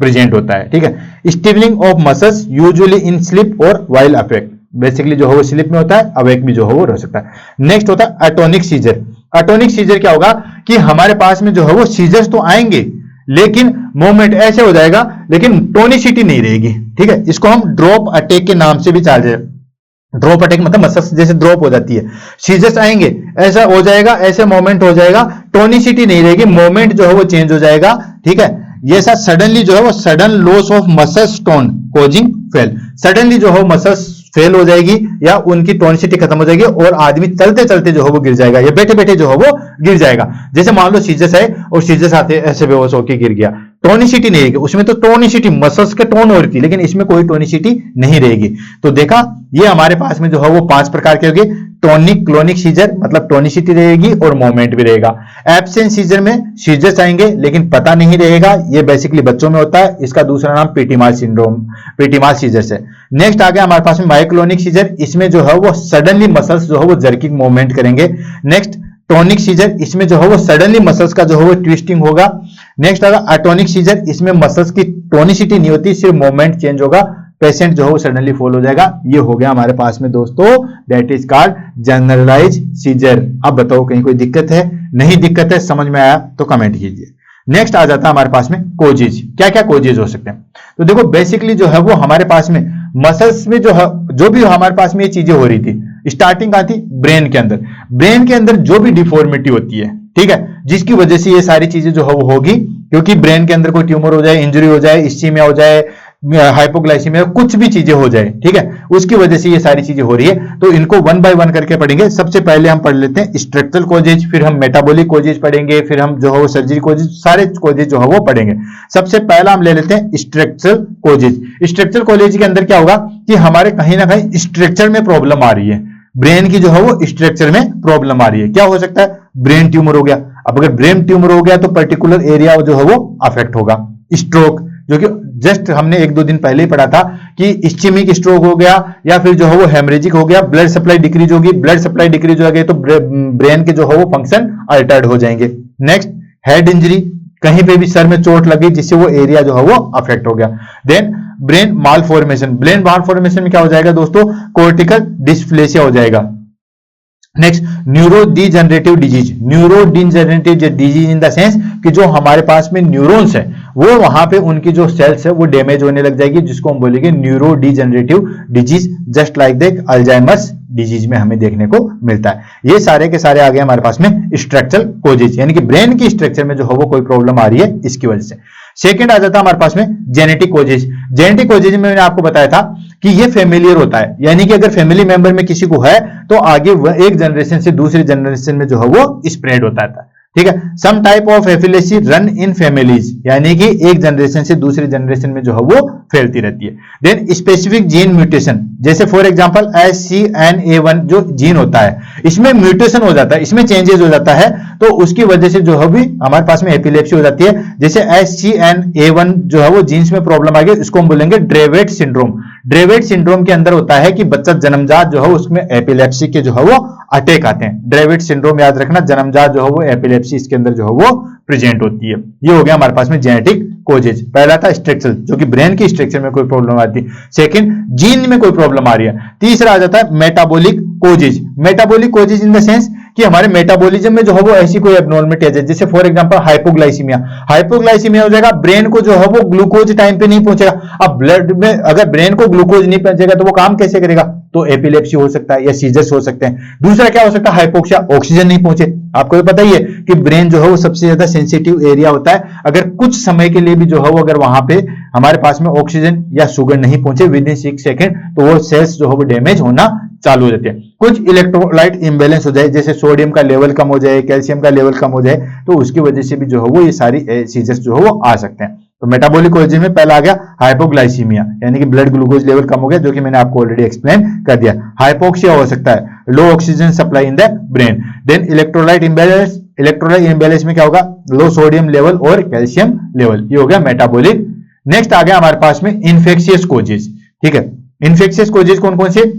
Speaker 1: प्रेजेंट होता है, ठीक है। Stiffening of muscles usually in sleep और वाइल अवेक, बेसिकली जो है वो स्लीप में होता है, अवेक भी जो है वो रह सकता है। नेक्स्ट होता है एटोनिक सीजर। एटोनिक सीजर क्या होगा कि हमारे पास में जो है वो सीजर्स तो आएंगे लेकिन मूवमेंट ऐसे हो जाएगा लेकिन टोनिसिटी नहीं रहेगी, ठीक है। इसको हम ड्रॉप अटैक के नाम से भी जान जाए। ड्रॉप अटैक मतलब मसल्स जैसे ड्रॉप हो जाती है, सीजर्स आएंगे ऐसा हो जाएगा, ऐसे मोमेंट हो जाएगा, टोनिसिटी नहीं रहेगी, मोमेंट जो है वो चेंज हो जाएगा, ठीक है। ये सब सडनली जो है वो sudden loss of muscles tone causing fail, suddenly जो है मसल्स फेल हो जाएगी या उनकी टोनिसिटी खत्म हो जाएगी और आदमी चलते चलते जो है वो गिर जाएगा या बैठे बैठे जो है वो गिर जाएगा। जैसे मान लो सीजर्स है और सीजर्स आते ऐसे बेहोश होकर गिर गया, टोनिसिटी नहीं रहेगी उसमें, तो टोनिसिटी मसल्स के टोन हो रही थी लेकिन इसमें कोई टोनिसिटी नहीं रहेगी। तो देखा ये हमारे पास में जो है वो 5 प्रकार के होगी। टोनिक क्लोनिक सीजर मतलब टोनिसिटी रहेगी और मोमेंट भी रहेगा। एब्सेंस सीजर में सीजर्स आएंगे लेकिन पता नहीं रहेगा, ये बेसिकली बच्चों में होता है, इसका दूसरा नाम पिटीमोल सिंड्रोम, पिटीमोल सीजर्स है। नेक्स्ट आ गया हमारे पास में मायोक्लोनिक सीजर, इसमें जो है वो सडनली मसल्स जो है वो जर्किंग मूवमेंट करेंगे। नेक्स्ट टॉनिक सीजर, इसमें जो है वो सडनली मसल्स का जो है वो ट्विस्टिंग होगा। नेक्स्ट आएगा अटोनिक सीजर, इसमें मसल्स की टोनिसिटी नहीं होती, सिर्फ मूवमेंट चेंज होगा, पेशेंट जो है वो सडनली फॉल हो जाएगा। ये हो गया हमारे पास में दोस्तों, that is called generalise seizure. अब बताओ कहीं कोई दिक्कत है? नहीं दिक्कत है, समझ में आया तो कमेंट कीजिए। नेक्स्ट आ जाता है हमारे पास में कोजेज। क्या क्या कोजेज हो सकते हैं? तो देखो बेसिकली जो है वो हमारे पास में मसल्स में जो भी हमारे पास में ये चीजें हो रही थी, स्टार्टिंग कहां थी? ब्रेन के अंदर। ब्रेन के अंदर जो भी डिफॉर्मिटी होती है, ठीक है, जिसकी वजह से ये सारी चीजें जो है वो होगी, क्योंकि ब्रेन के अंदर कोई ट्यूमर हो जाए, इंजरी हो जाए, इस्चीमिया हो जाए, हाइपोग्लाइसीमिया, कुछ भी चीजें हो जाए, ठीक है, उसकी वजह से ये सारी चीजें हो रही है। तो इनको वन बाय वन करके पढ़ेंगे। सबसे पहले हम पढ़ लेते हैं स्ट्रक्चरल कोजेज, फिर हम मेटाबॉलिक कोजेज पढ़ेंगे, फिर हम जो है वो सर्जरी कोजेज, सारे कोजेज जो है वो पढ़ेंगे। सबसे पहला हम ले लेते हैं स्ट्रक्चरल कोजेज। स्ट्रक्चरल कोजेज के अंदर क्या होगा कि हमारे कहीं ना कहीं स्ट्रक्चर में प्रॉब्लम आ रही है, ब्रेन की जो है वो स्ट्रक्चर में प्रॉब्लम आ रही है। क्या हो सकता है? ब्रेन ट्यूमर हो गया। अब अगर ब्रेन ट्यूमर हो गया तो पर्टिकुलर एरिया जो है वो अफेक्ट होगा। स्ट्रोक, जो कि जस्ट हमने 1-2 दिन पहले ही पढ़ा था कि इस्चेमिक स्ट्रोक हो गया, या फिर जो है वो हेमरेजिक हो गया, ब्लड सप्लाई डिक्रीज होगी। ब्लड सप्लाई डिक्रीज हो गई तो ब्रेन के जो है वो फंक्शन अल्टर्ड हो जाएंगे। नेक्स्ट हेड इंजरी, कहीं पे भी सर में चोट लगी जिससे वो एरिया जो है वो अफेक्ट हो गया। देन ब्रेन माल फॉर्मेशन, ब्रेन माल फॉर्मेशन में क्या हो जाएगा दोस्तों? कोर्टिकल डिस्प्लेसिया हो जाएगा। Next neuro degenerative disease, neuro degenerative disease in the sense कि जो हमारे पास में न्यूरॉन्स है वो वहां पे उनकी जो सेल्स है वो डैमेज होने लग जाएगी, जिसको हम बोलेंगे neuro degenerative disease, just like the Alzheimer's disease में हमें देखने को मिलता है। ये सारे के सारे आ गए हमारे पास में स्ट्रक्चरल कोजेज, यानी कि ब्रेन की स्ट्रक्चर में जो है वो कोई प्रॉब्लम आ रही है इसकी वजह से। सेकंड आ जाता है हमारे पास में जेनेटिक कोजेज। जेनेटिक कोजेज में मैंने आपको बताया था कि ये फेमिलियर होता है, यानी कि अगर फैमिली मेंबर में किसी को है तो आगे वह एक जनरेशन से दूसरी जनरेशन में जो है वो स्प्रेड होता है, ठीक है। Some type of epilepsy run in families, यानी कि एक जनरेशन से दूसरी जनरेशन में जो है वो फैलती रहती है। देन स्पेसिफिक जीन म्यूटेशन, जैसे फॉर एग्जांपल SCNA1 जो जीन होता है, इसमें म्यूटेशन हो जाता है, इसमें चेंजेस हो जाता है, तो उसकी वजह से जो है भी हमारे पास में एपिलेप्सी हो जाती है। जैसे SCNA1 जो है वो जीन्स में प्रॉब्लम आ गई, इसको हम बोलेंगे ड्रेवेट सिंड्रोम। ड्रेवेट सिंड्रोम के अंदर होता है कि बच्चा जन्मजात जो है उसमें एपिलेप्सी के जो है वो अटैक आते हैं। ड्रेवेट सिंड्रोम याद रखना, जन्मजात जो है वो एपिलेप्सी इसके अंदर जो है वो प्रेजेंट होती है। ये हो गया हमारे पास में जेनेटिक कोजेज। पहला था स्ट्रक्चरल, जो कि ब्रेन की स्ट्रक्चर में कोई प्रॉब्लम आती है। सेकंड, जीन में कोई प्रॉब्लम आ रही है। तीसरा आ जाता है metabolic causes. Metabolic causes in the sense कि हमारे मेटाबॉलिज्म में जो है वो ऐसी कोई एब्नॉर्मलिटी है, जैसे फॉर एग्जांपल हाइपोग्लाइसीमिया। हाइपोग्लाइसीमिया हो जाएगा, ब्रेन को जो है वो ग्लूकोज टाइम पे नहीं पहुंचेगा। अब ब्लड में अगर ब्रेन को ग्लूकोज नहीं पहुंचेगा तो वो काम कैसे करेगा? तो एपिलेप्सी हो सकता है या सीजर्स हो सकते हैं। दूसरा क्या हो सकता है? हाइपोक्सिया, ऑक्सीजन नहीं पहुंचे। आपको तो पता ही है कि ब्रेन जो है वो सबसे ज्यादा सेंसिटिव एरिया होता है। अगर कुछ समय के लिए भी जो है वो अगर वहां पे हमारे पास में ऑक्सीजन या शुगर नहीं पहुंचे विद इन 6 सेकंड, तो वो सेल्स जो है वो डैमेज होना चालू हो जाते हैं। कुछ इलेक्ट्रोलाइट इंबैलेंस हो जाए, जैसे सोडियम का लेवल कम हो जाए, कैल्शियम का लेवल कम हो जाए, तो उसकी वजह से भी जो है वो ये सारी सीजर्स जो है वो आ सकते हैं। तो मेटाबॉलिक कोजेज में पहला आ गया हाइपोग्लाइसीमिया, यानी कि ब्लड ग्लूकोज लेवल कम हो गया, जो कि मैंने आपको ऑलरेडी एक्सप्लेन कर दिया। हाइपोक्सिया हो सकता है, low oxygen supply in the brain. Then electrolyte imbalance, electrolyte imbalance में क्या होगा? लो सोडियम लेवल और कैल्शियम लेवल। ये हो गया मेटाबॉलिक। नेक्स्ट आ गया हमारे पास में इन्फेक्शियस कोजेज, ठीक है। इन्फेक्शियस कोजेज कौन कौन से?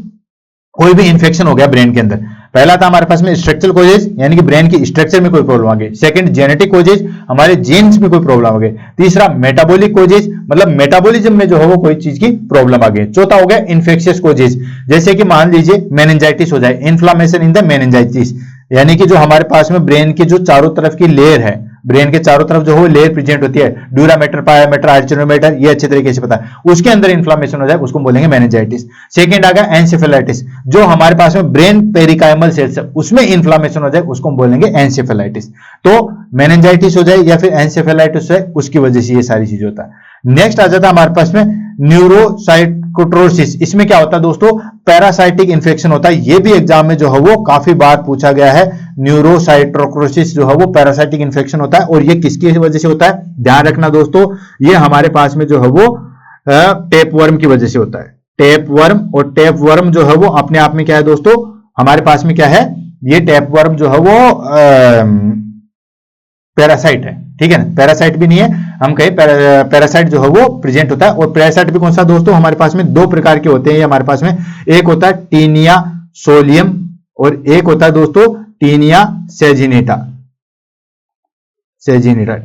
Speaker 1: कोई भी इंफेक्शन हो गया ब्रेन के अंदर। पहला था हमारे पास में स्ट्रक्चरल कोजेज, यानी कि ब्रेन की स्ट्रक्चर में कोई प्रॉब्लम आ गई। सेकंड, जेनेटिक कोजेज, हमारे जीन्स में कोई प्रॉब्लम आ गई। तीसरा, मेटाबॉलिक कोजेज, मतलब मेटाबॉलिज्म में जो है वो कोई चीज की प्रॉब्लम आ गई। चौथा हो गया इन्फेक्शियस कोजेज, जैसे कि मान लीजिए मेनिंजाइटिस हो जाए, इन्फ्लामेशन इन द मेनिंजाइटिस, यानी कि जो हमारे पास में ब्रेन की जो चारों तरफ की लेयर है, ब्रेन के चारों तरफ जो है लेयर प्रेजेंट होती है, ड्यूरा मैटर, पाया मैटर, आर्चनो मैटर, ये अच्छे तरीके से पता है, उसके अंदर इन्फ्लामेशन हो जाए, उसको बोलेंगे मेनिंजाइटिस। सेकंड आ गया एंसेफेलाइटिस, जो हमारे पास में ब्रेन पेरिकाइमल सेल्स है उसमें इन्फ्लामेशन हो जाए, उसको हम बोलेंगे एंसेफेलाइटिस। तो मेनिंजाइटिस हो जाए या फिर एंसेफेलाइटिस है, उसकी वजह से ये सारी चीजें होता है। नेक्स्ट आ जाता है हमारे पास में न्यूरोसाइटोट्रोसिस। इसमें क्या होता है दोस्तों? पैरासाइटिक इंफेक्शन होता है। ये भी एग्जाम में जो है वो काफी बार पूछा गया है। न्यूरोसाइटोट्रोसिस जो है वो पैरासाइटिक इंफेक्शन होता है, और ये किसकी वजह से होता है? ध्यान रखना दोस्तों, ये हमारे पास में जो है वो टेपवर्म की वजह से होता है। टेपवर्म, और टेपवर्म जो है वो अपने आप में क्या है दोस्तों? हमारे पास में क्या है? ये टेपवर्म जो है वो पैरासाइट है, ठीक है ना। पैरासाइट भी नहीं है, हम कहें पैरासाइट जो है वो प्रेजेंट होता है। और पैरासाइट भी कौन सा दोस्तों? हमारे पास में 2 प्रकार के होते हैं हमारे पास में। एक होता है टीनिया सोलियम और एक होता है दोस्तों टीनिया सेजिनेटा।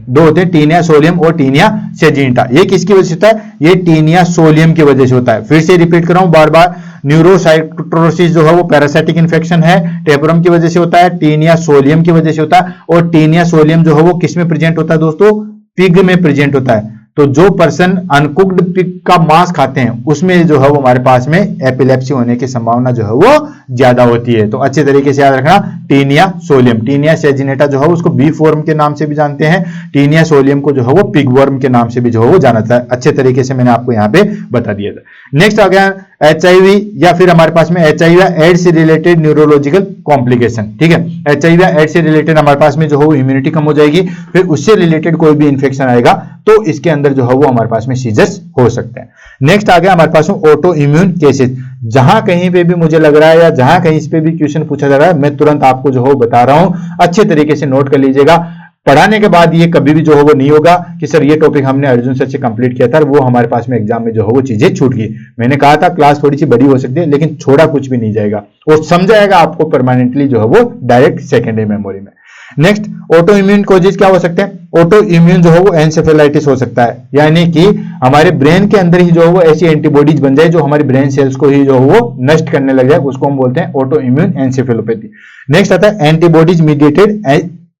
Speaker 1: दो होते हैं, टीनिया सोलियम और टीनिया सेजिनेटा। ये किसकी वजह से होता है? ये टीनिया सोलियम की वजह से होता है। फिर से रिपीट कर रहा हूं बार बार, न्यूरोसाइटोसिस जो है वो पैरासाइटिक इन्फेक्शन है, टेपरम की वजह से होता है, टीनिया सोलियम की वजह से होता है। और टीनिया सोलियम जो है वो किस में प्रेजेंट होता है दोस्तों? पिग में प्रेजेंट होता है। तो जो पर्सन अनकुक्ड पिग का मांस खाते हैं उसमें जो है वो हमारे पास में एपिलेप्सी होने की संभावना जो है वो ज्यादा होती है। तो अच्छे तरीके से याद रखना, टीनिया सोलियम, टीनिया सेजिनेटा जो है उसको बीफ वर्म के नाम से भी जानते हैं, टीनिया सोलियम को जो है वो पिग वर्म के नाम से भी जो है वो जाना जाता है। अच्छे तरीके से मैंने आपको यहाँ पे बता दिया था। नेक्स्ट आ गया HIV या फिर हमारे पास में HIV या एड्स से रिलेटेड न्यूरोलॉजिकल कॉम्प्लिकेशन। ठीक है, HIV या एड्स से रिलेटेड हमारे पास में जो है वो इम्यूनिटी कम हो जाएगी, फिर उससे रिलेटेड कोई भी इंफेक्शन आएगा तो इसके अंदर जो है वो हमारे पास में सीजर्स हो सकते हैं। नेक्स्ट आ गया हमारे पास में ऑटो इम्यून केसेस। जहां कहीं पे भी मुझे लग रहा है या जहां कहीं इस पे भी क्वेश्चन पूछा जा रहा है, मैं तुरंत आपको जो है बता रहा हूं, अच्छे तरीके से नोट कर लीजिएगा। पढ़ाने के बाद ये कभी भी जो है वो नहीं होगा कि सर ये टॉपिक हमने अर्जुन सर से कंप्लीट किया था, वो हमारे पास में एग्जाम में जो है वो चीजें छूट गई। मैंने कहा था क्लास थोड़ी सी बड़ी हो सकती है, लेकिन छोड़ा कुछ भी नहीं जाएगा, वो समझाएगा आपको परमानेंटली जो है वो डायरेक्ट सेकेंडरी मेमोरी में। नेक्स्ट, ऑटो इम्यून कोजेज क्या हो सकते हैं? ऑटो इम्यून जो है वो एंसेफेलाइटिस हो सकता है, यानी कि हमारे ब्रेन के अंदर ही जो है वो ऐसी एंटीबॉडीज बन जाए जो हमारी ब्रेन सेल्स को ही जो है वो नष्ट करने लग जाए, उसको हम बोलते हैं ऑटो इम्यून एंसेफेलोपैथी। नेक्स्ट आता है एंटीबॉडीज मीडिएटेड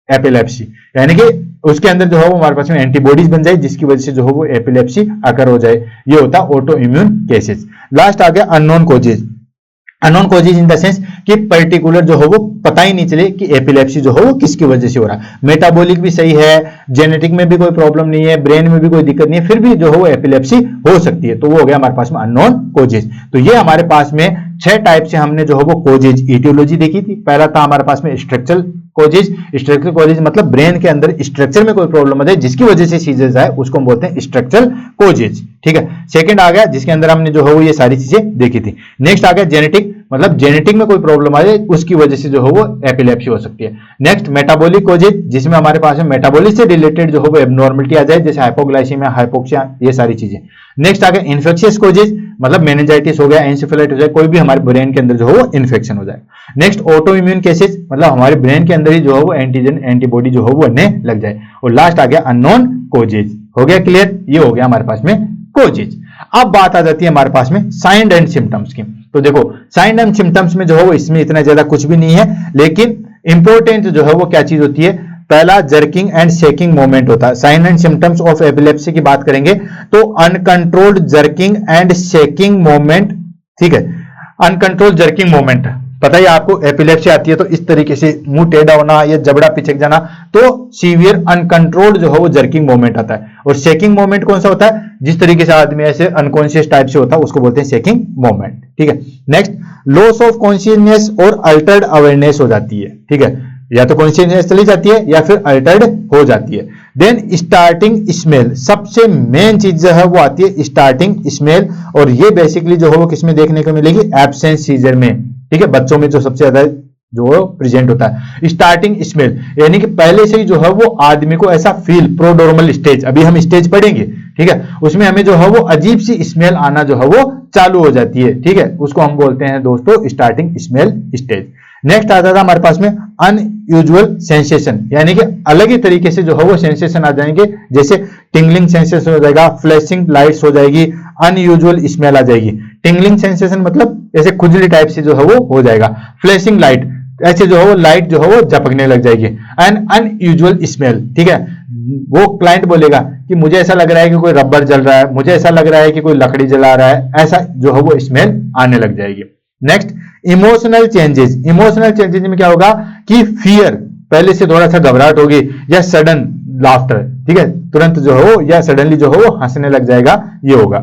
Speaker 1: एपिलेप्सी, यानी कि उसके अंदर जो है वो हमारे पास में एंटीबॉडीज बन जाए जिसकी वजह से जो है वो एपिलेप्सी अकर हो जाए, ये होता है ऑटो इम्यून केसेस। लास्ट आ गया unknown causes. Unknown causes in the sense कि पर्टिकुलर जो है वो पता ही नहीं चले कि एपिलेप्सी जो है वो किसकी वजह से हो रहा है। मेटाबॉलिक भी सही है, जेनेटिक में भी कोई प्रॉब्लम नहीं है, ब्रेन में भी कोई दिक्कत नहीं है, फिर भी जो है वो एपिलेप्सी हो सकती है, तो वो हो गया हमारे पास में अननोन कोजेज। तो ये हमारे पास में 6 टाइप से हमने जो है वो कोजेज इटियोलॉजी देखी थी। पहला था हमारे पास में स्ट्रक्चरल कोजेज। स्ट्रक्चरल कोजेज मतलब ब्रेन के अंदर स्ट्रक्चर में कोई प्रॉब्लम है जिसकी वजह से सीजर्स आए, उसको हम बोलते हैं स्ट्रक्चरल कोजेज। ठीक है, सेकंड आ गया जिसके अंदर हमने जो है वो ये सारी चीजें देखी थी। नेक्स्ट आ गया जेनेटिक, मतलब जेनेटिक में कोई प्रॉब्लम आ जाए उसकी वजह से जो है वो एपिलेप्सी हो सकती है। नेक्स्ट मेटाबॉलिक कोजेज, जिसमें हमारे पास में मेटाबॉलिक से रिलेटेड जो है वो एब्नॉर्मलिटी आ जाए, जैसे हाइपोग्लाइसीमिया, हाइपोक्सिया, ये सारी चीजें। नेक्स्ट आ गया इन्फेक्शियस कोजेज, मतलब मेनिंजाइटिस हो गया, एंसेफेलाइटिस हो जाए, कोई भी हमारे ब्रेन के अंदर जो है वो इन्फेक्शन हो जाए। नेक्स्ट ऑटो इम्यून केसेस, मतलब हमारे ब्रेन के अंदर ही जो है वो एंटीजन एंटीबॉडी जो है वो बनने लग जाए। और लास्ट आ गया अननोन कोजेज। हो गया क्लियर? ये हो गया हमारे पास में कोजेज। अब बात आ जाती है हमारे पास में साइन एंड सिम्टम्स की। तो देखो साइन एंड सिम्टम्स में जो है वो इसमें इतना ज्यादा कुछ भी नहीं है, लेकिन इंपॉर्टेंट जो है वो क्या चीज होती है? पहला जर्किंग एंड शेकिंग मोमेंट होता है। Sign and symptoms of epilepsy की बात करेंगे तो uncontrolled jerking and shaking moment. ठीक है, अनकंट्रोल्ड जर्किंग मोमेंट, पता ही आपको एपिलेप्सी आती है तो इस तरीके से मुंह टेढ़ा होना या जबड़ा पिचक जाना, तो सीवियर अनकंट्रोल्ड जो है वो जर्किंग मोमेंट आता है। और शेकिंग मोमेंट कौन सा होता है? जिस तरीके से आदमी ऐसे अनकॉन्शियस टाइप से होता है उसको बोलते हैं शेकिंग मोमेंट। ठीक है, नेक्स्ट लॉस ऑफ कॉन्शियसनेस और अल्टर्ड अवेयरनेस हो जाती है। ठीक है, या तो कॉन्शियसनेस चली जाती है या फिर अल्टर्ड हो जाती है। देन स्टार्टिंग स्मेल, सबसे मेन चीज जो है वो आती है स्टार्टिंग स्मेल, और ये बेसिकली जो है वो किसमें देखने को मिलेगी? एब्सेंट सीजर में। ठीक है, बच्चों में जो सबसे ज्यादा जो प्रेजेंट होता है स्टार्टिंग स्मेल, यानी कि पहले से ही जो है वो आदमी को ऐसा फील, प्रोडोर्मल स्टेज, अभी हम स्टेज पढ़ेंगे, ठीक है, उसमें हमें जो है वो अजीब सी स्मेल आना जो है वो चालू हो जाती है। ठीक है, उसको हम बोलते हैं दोस्तों स्टार्टिंग स्मेल स्टेज। नेक्स्ट आता था हमारे पास में अनयूजुअल सेंसेशन, यानी कि अलग ही तरीके से जो है वो सेंसेशन आ जाएंगे, जैसे टिंगलिंग सेंसेशन हो जाएगा, फ्लैशिंग लाइट्स हो जाएगी, अनयूजुअल स्मेल आ जाएगी। टिंगलिंग सेंसेशन मतलब ऐसे खुजली टाइप से जो है वो हो जाएगा। फ्लैशिंग लाइट, ऐसे जो है वो लाइट जो है वो झपकने लग जाएगी। एंड अनयूजुअल स्मेल, ठीक है, वो क्लाइंट बोलेगा कि मुझे ऐसा लग रहा है कि कोई रबर जल रहा है, मुझे ऐसा लग रहा है कि कोई लकड़ी जला रहा है, ऐसा जो है वो स्मेल आने लग जाएगी। Next emotional changes. Emotional changes में क्या होगा कि फियर, पहले से थोड़ा सा घबराहट होगी, या सडन लाफ्टर, ठीक है, तुरंत जो है वो या सडनली जो है वो हंसने लग जाएगा, ये होगा।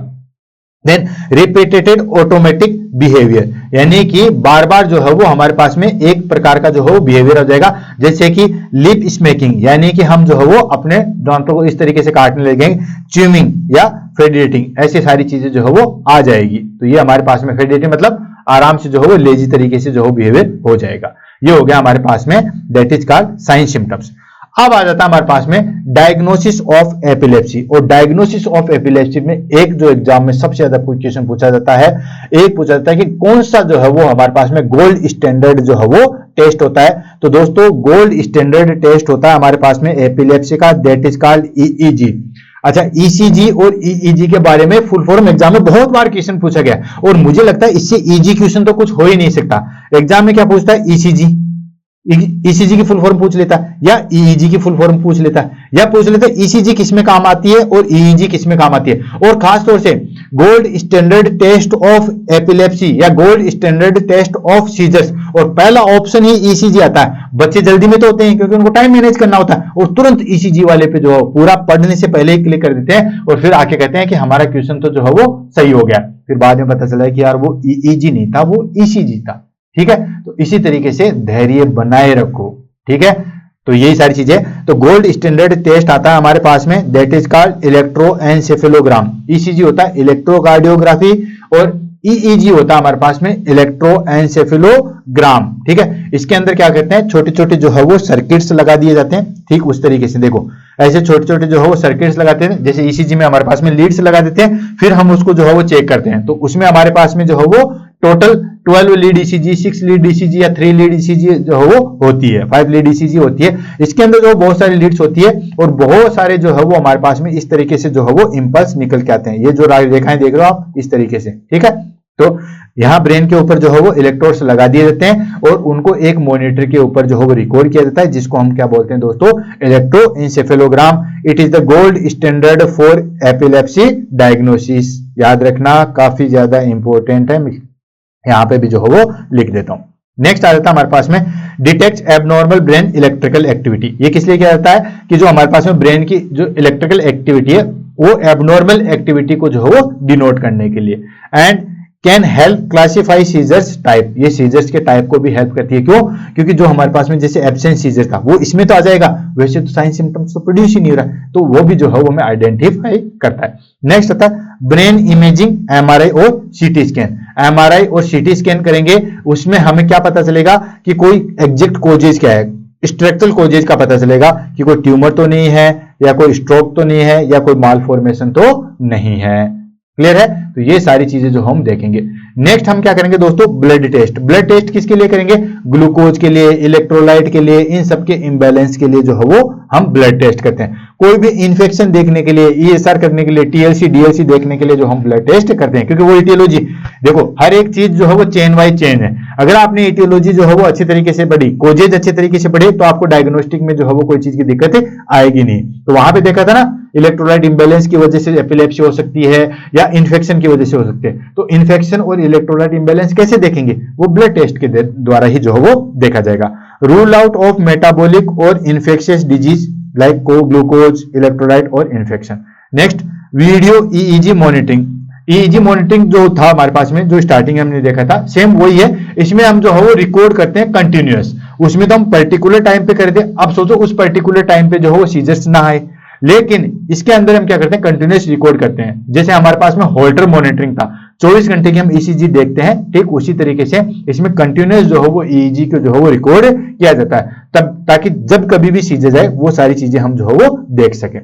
Speaker 1: देन रिपीटेड ऑटोमेटिक बिहेवियर, यानी कि बार बार जो है वो हमारे पास में एक प्रकार का जो है वो बिहेवियर हो जाएगा, जैसे कि लिप स्मैकिंग, यानी कि हम जो है वो अपने दांतों को इस तरीके से काटने लगेंगे, च्यूइंग या फेडिएटिंग, ऐसी सारी चीजें जो है वो आ जाएगी। तो ये हमारे पास में फेडिएटिंग मतलब आराम से जो है वो लेजी तरीके से जो है बिहेवियर हो जाएगा। ये हो गया हमारे पास में that is called sign symptoms. अब आ जाता है हमारे पास में डायग्नोसिस ऑफ एपिलेप्सी। और डायग्नोसिस ऑफ एपिलेप्सी में एक जो एग्जाम में सबसे ज्यादा क्वेश्चन पूछा जाता है, एक पूछा जाता है कि कौन सा जो है वो हमारे पास में गोल्ड स्टैंडर्ड जो है वो टेस्ट होता है। तो दोस्तों गोल्ड स्टैंडर्ड टेस्ट होता है हमारे पास में एपिलेप्सी का, दैट इज कॉल्ड ईईजी। अच्छा, ईसीजी और ईईजी के बारे में फुल फॉर्म एग्जाम में बहुत बार क्वेश्चन पूछा गया और मुझे लगता है इससे इजी क्वेश्चन तो कुछ हो ही नहीं सकता। एग्जाम में क्या पूछता है, ईसीजी, ईसीजी की फुल फॉर्म पूछ लेता है, या ईईजी की फुल फॉर्म पूछ लेता है, या पूछ लेता है ईसीजी किस में काम आती है और ईईजी किस में काम आती है। और खास तौर से gold standard test of epilepsy या gold standard test of seizures, और पहला ऑप्शन ही ईसीजी आता है। बच्चे जल्दी में तो होते हैं क्योंकि उनको टाइम मैनेज करना होता है और तुरंत ईसीजी वाले पे जो पूरा पढ़ने से पहले ही क्लिक कर देते हैं और फिर आके कहते हैं कि हमारा क्वेश्चन तो जो है वो सही हो गया। फिर बाद में पता चला कि यार वो ईईजी नहीं था, वो ईसीजी था। ठीक है, तो इसी तरीके से धैर्य बनाए रखो। ठीक है, तो यही सारी चीजें। तो गोल्ड स्टैंडर्ड टेस्ट आता है हमारे पास में, दैट इज कॉल्ड इलेक्ट्रोएन्सेफेलोग्राम। ईसीजी होता है इलेक्ट्रोकार्डियोग्राफी और ईईजी होता है हमारे पास में इलेक्ट्रोएन्सेफेलोग्राम। ठीक है, इसके अंदर क्या करते हैं, छोटे छोटे जो है वो सर्किट्स लगा दिए जाते हैं। ठीक उस तरीके से देखो, ऐसे छोटे छोटे जो है वो सर्किट्स लगाते हैं, जैसे ईसीजी में हमारे पास में लीड्स लगा देते हैं, फिर हम उसको जो है वो चेक करते हैं। तो उसमें हमारे पास में जो है वो total 12 lead ECG, 6 lead ECG या 3 लीड ईसीजी जो है वो होती है, 5 लीड ईसीजी होती है। इसके अंदर जो बहुत सारी लीड्स होती है और बहुत सारे जो है वो हमारे पास में इस तरीके से जो है वो इंपल्स निकल के आते हैं। ये जो रेखाएं देख रहे हो आप, इस तरीके से। ठीक है, तो यहाँ ब्रेन के ऊपर जो है वो इलेक्ट्रोड्स लगा दिए जाते हैं और उनको एक मॉनिटर के ऊपर जो है वो रिकॉर्ड किया जाता है, जिसको हम क्या बोलते हैं दोस्तों, electroencephalogram. It is the gold standard for epilepsy diagnosis. याद रखना, काफी ज्यादा इंपॉर्टेंट है, यहां पे भी जो है वो लिख देता हूं। नेक्स्ट आ जाता है हमारे पास में detect abnormal brain electrical activity. ये किस लिए किया जाता है कि जो हमारे पास में ब्रेन की जो इलेक्ट्रिकल एक्टिविटी है वो एबनॉर्मल एक्टिविटी को जो है वो डिनोट करने के लिए। And can help classify seizures type. ये सीजर्स के टाइप को भी हेल्प करती है। क्यों? क्योंकि जो हमारे पास में जैसे एब्सेंट सीजर था वो इसमें तो आ जाएगा, वैसे तो साइन सिम्टम्स तो प्रोड्यूस ही नहीं हो रहा है, तो वो भी जो है वो हमें आइडेंटिफाई करता है। नेक्स्ट आता है ब्रेन इमेजिंग, एमआरआई और सीटी स्कैन। एमआरआई और सीटी स्कैन करेंगे, उसमें हमें क्या पता चलेगा कि कोई एग्जैक्ट कोजेज क्या है, स्ट्रक्चरल कोजेज का पता चलेगा कि कोई ट्यूमर तो नहीं है, या कोई स्ट्रोक तो नहीं है, या कोई माल फॉर्मेशन तो नहीं है। क्लियर है? तो ये सारी चीजें जो हम देखेंगे। नेक्स्ट हम क्या करेंगे दोस्तों, ब्लड टेस्ट। ब्लड टेस्ट किसके लिए करेंगे, ग्लूकोज के लिए, इलेक्ट्रोलाइट के लिए, इन सबके इंबैलेंस के लिए जो है वो हम ब्लड टेस्ट करते हैं। कोई भी इन्फेक्शन देखने के लिए, ईएसआर करने के लिए, टीएलसी डीएलसी देखने के लिए जो हम ब्लड टेस्ट करते हैं, क्योंकि वो इटियोलॉजी, देखो हर एक चीज जो है वो चेन बाय चेन है। अगर आपने इटियोलॉजी जो है वो अच्छे तरीके से पढ़ी, कोजेज अच्छे तरीके से पढ़े, तो आपको डायग्नोस्टिक में जो है वो कोई चीज की दिक्कत आएगी नहीं। तो वहां पे देखा था ना, इलेक्ट्रोलाइट इंबैलेंस की वजह से एपिलेप्सी हो सकती है या इन्फेक्शन की वजह से हो सकती है। तो इन्फेक्शन और इलेक्ट्रोलाइट इंबैलेंस कैसे देखेंगे, वो ब्लड टेस्ट के द्वारा ही जो है वो देखा जाएगा। रूल आउट ऑफ मेटाबॉलिक और infectious disease like glucose, electrolyte और infection. Next video EEG monitoring. EEG monitoring जो था हमारे पास में, जो स्टार्टिंग हमने देखा था, सेम वही है। इसमें हम जो है वो रिकॉर्ड करते हैं कंटिन्यूअस। उसमें तो हम पर्टिकुलर टाइम पे कर दे। अब सोचो उस पर्टिकुलर टाइम पे जो है वो सीजर्स ना आए, लेकिन इसके अंदर हम क्या करते हैं, कंटिन्यूअस रिकॉर्ड करते हैं। जैसे हमारे पास में होल्टर मॉनिटरिंग था, 24 घंटे की हम ईसीजी देखते हैं, ठीक उसी तरीके से इसमें कंटिन्यूअस जो है वो ईईजी को जो है वो रिकॉर्ड किया जाता है, तब ताकि जब कभी भी सीजर जाए वो सारी चीजें हम जो है वो देख सकें।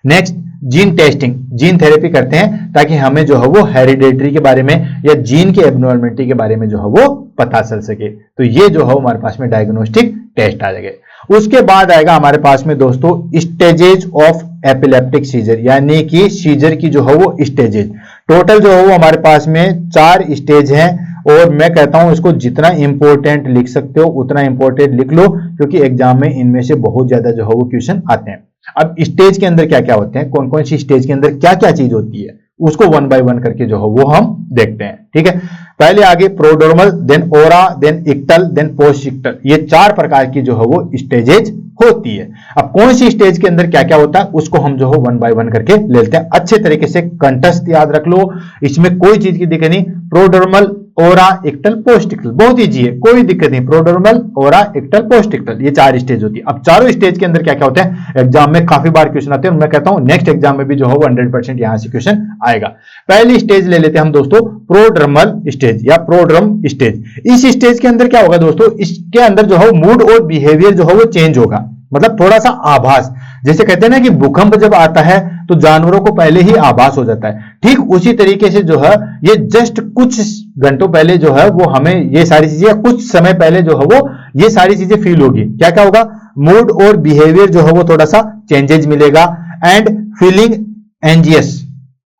Speaker 1: Next gene testing, gene therapy करते हैं ताकि हमें जो है वो हेरिडेटरी के बारे में या जीन के एबनॉर्मलिटी के बारे में जो है वो पता चल सके। तो ये जो है हमारे पास में डायग्नोस्टिक टेस्ट आ जाएगा। उसके बाद आएगा हमारे पास में दोस्तों स्टेजेज ऑफ एपिलेप्टिक सीजर, यानी कि सीजर की जो है वो स्टेजेज। टोटल जो है वो हमारे पास में 4 स्टेज हैं और मैं कहता हूं इसको जितना इंपॉर्टेंट लिख सकते हो उतना इंपॉर्टेंट लिख लो, क्योंकि एग्जाम में इनमें से बहुत ज्यादा जो है वो क्वेश्चन आते हैं। अब स्टेज के अंदर क्या क्या होते हैं, कौन कौन सी स्टेज के अंदर क्या क्या चीज होती है, उसको 1 बाय 1 करके जो है वो हम देखते हैं। ठीक है, पहले आगे प्रोडर्मल, देन ओरा, देन इक्टल, देन पोस्टिक्टल। ये 4 प्रकार की जो है वो स्टेजेज होती है। अब कौन सी स्टेज के अंदर क्या क्या होता है उसको हम जो है 1 बाय 1 करके ले लेते हैं। अच्छे तरीके से कंठस्थ याद रख लो, इसमें कोई चीज की दिक्कत नहीं। प्रोडर्मल, ओरा, इक्टल, पोस्टिक्टल, बहुत ईजी है, कोई दिक्कत नहीं। प्रोडर्मल, ओरा, इक्टल, पोस्टिक्टल, ये 4 स्टेज होती है। अब चारों स्टेज के अंदर क्या क्या होते हैं, एग्जाम में काफी बार क्वेश्चन आते हैं। मैं कहता हूं नेक्स्ट एग्जाम में भी जो है 100% यहां से क्वेश्चन आएगा। पहली स्टेज ले लेते हैं हम दोस्तों, प्रोडर्मल स्टेज या प्रोड्रम स्टेज। इस स्टेज के अंदर क्या होगा दोस्तों, इसके अंदर जो है मूड और बिहेवियर जो है वो चेंज होगा। मतलब थोड़ा सा आभास, जैसे कहते हैं ना कि भूकंप जब आता है तो जानवरों को पहले ही आभास हो जाता है, ठीक उसी तरीके से जो है ये जस्ट कुछ घंटों पहले जो है वो हमें ये सारी चीजें, कुछ समय पहले जो है वो ये सारी चीजें फील होगी। क्या क्या होगा? मूड और बिहेवियर जो है वो थोड़ा सा चेंजेस मिलेगा, एंड फीलिंग एंजियस,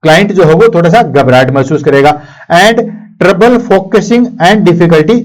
Speaker 1: क्लाइंट जो है वो थोड़ा सा घबराहट महसूस करेगा, and trouble focusing and difficulty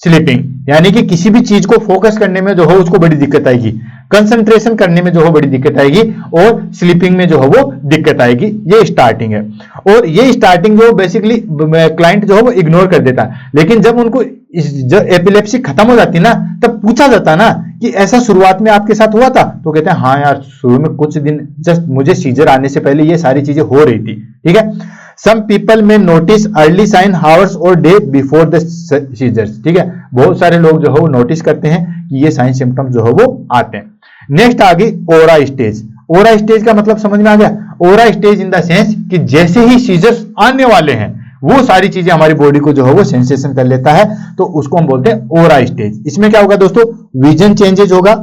Speaker 1: sleeping, यानी कि किसी भी चीज को फोकस करने में जो है उसको बड़ी दिक्कत आएगी, कंसंट्रेशन करने में जो है बड़ी दिक्कत आएगी, और स्लीपिंग में जो है वो दिक्कत आएगी। ये स्टार्टिंग है, और ये स्टार्टिंग जो बेसिकली क्लाइंट जो है वो इग्नोर कर देता है, लेकिन जब उनको जब एपिलेप्सी खत्म हो जाती है ना, तब पूछा जाता ना कि ऐसा शुरुआत में आपके साथ हुआ था, तो कहते हैं हाँ यार शुरू में कुछ दिन जस्ट मुझे सीजर आने से पहले ये सारी चीजें हो रही थी। ठीक है, सम पीपल में नोटिस अर्ली साइन हावर्स और डे बिफोर द सीजर्स। ठीक है, बहुत सारे लोग जो है वो नोटिस करते हैं कि ये साइन सिम्टम्स जो है वो आते हैं। नेक्स्ट आ गई ओरा स्टेज। ओरा स्टेज का मतलब समझ में आ गया? ओरा स्टेज इन द सेंस कि जैसे ही सीजर्स आने वाले हैं वो सारी चीजें हमारी बॉडी को जो है वो सेंसेशन कर लेता है, तो उसको हम बोलते हैं ओरा स्टेज। इसमें क्या होगा दोस्तों? विजन चेंजेज होगा।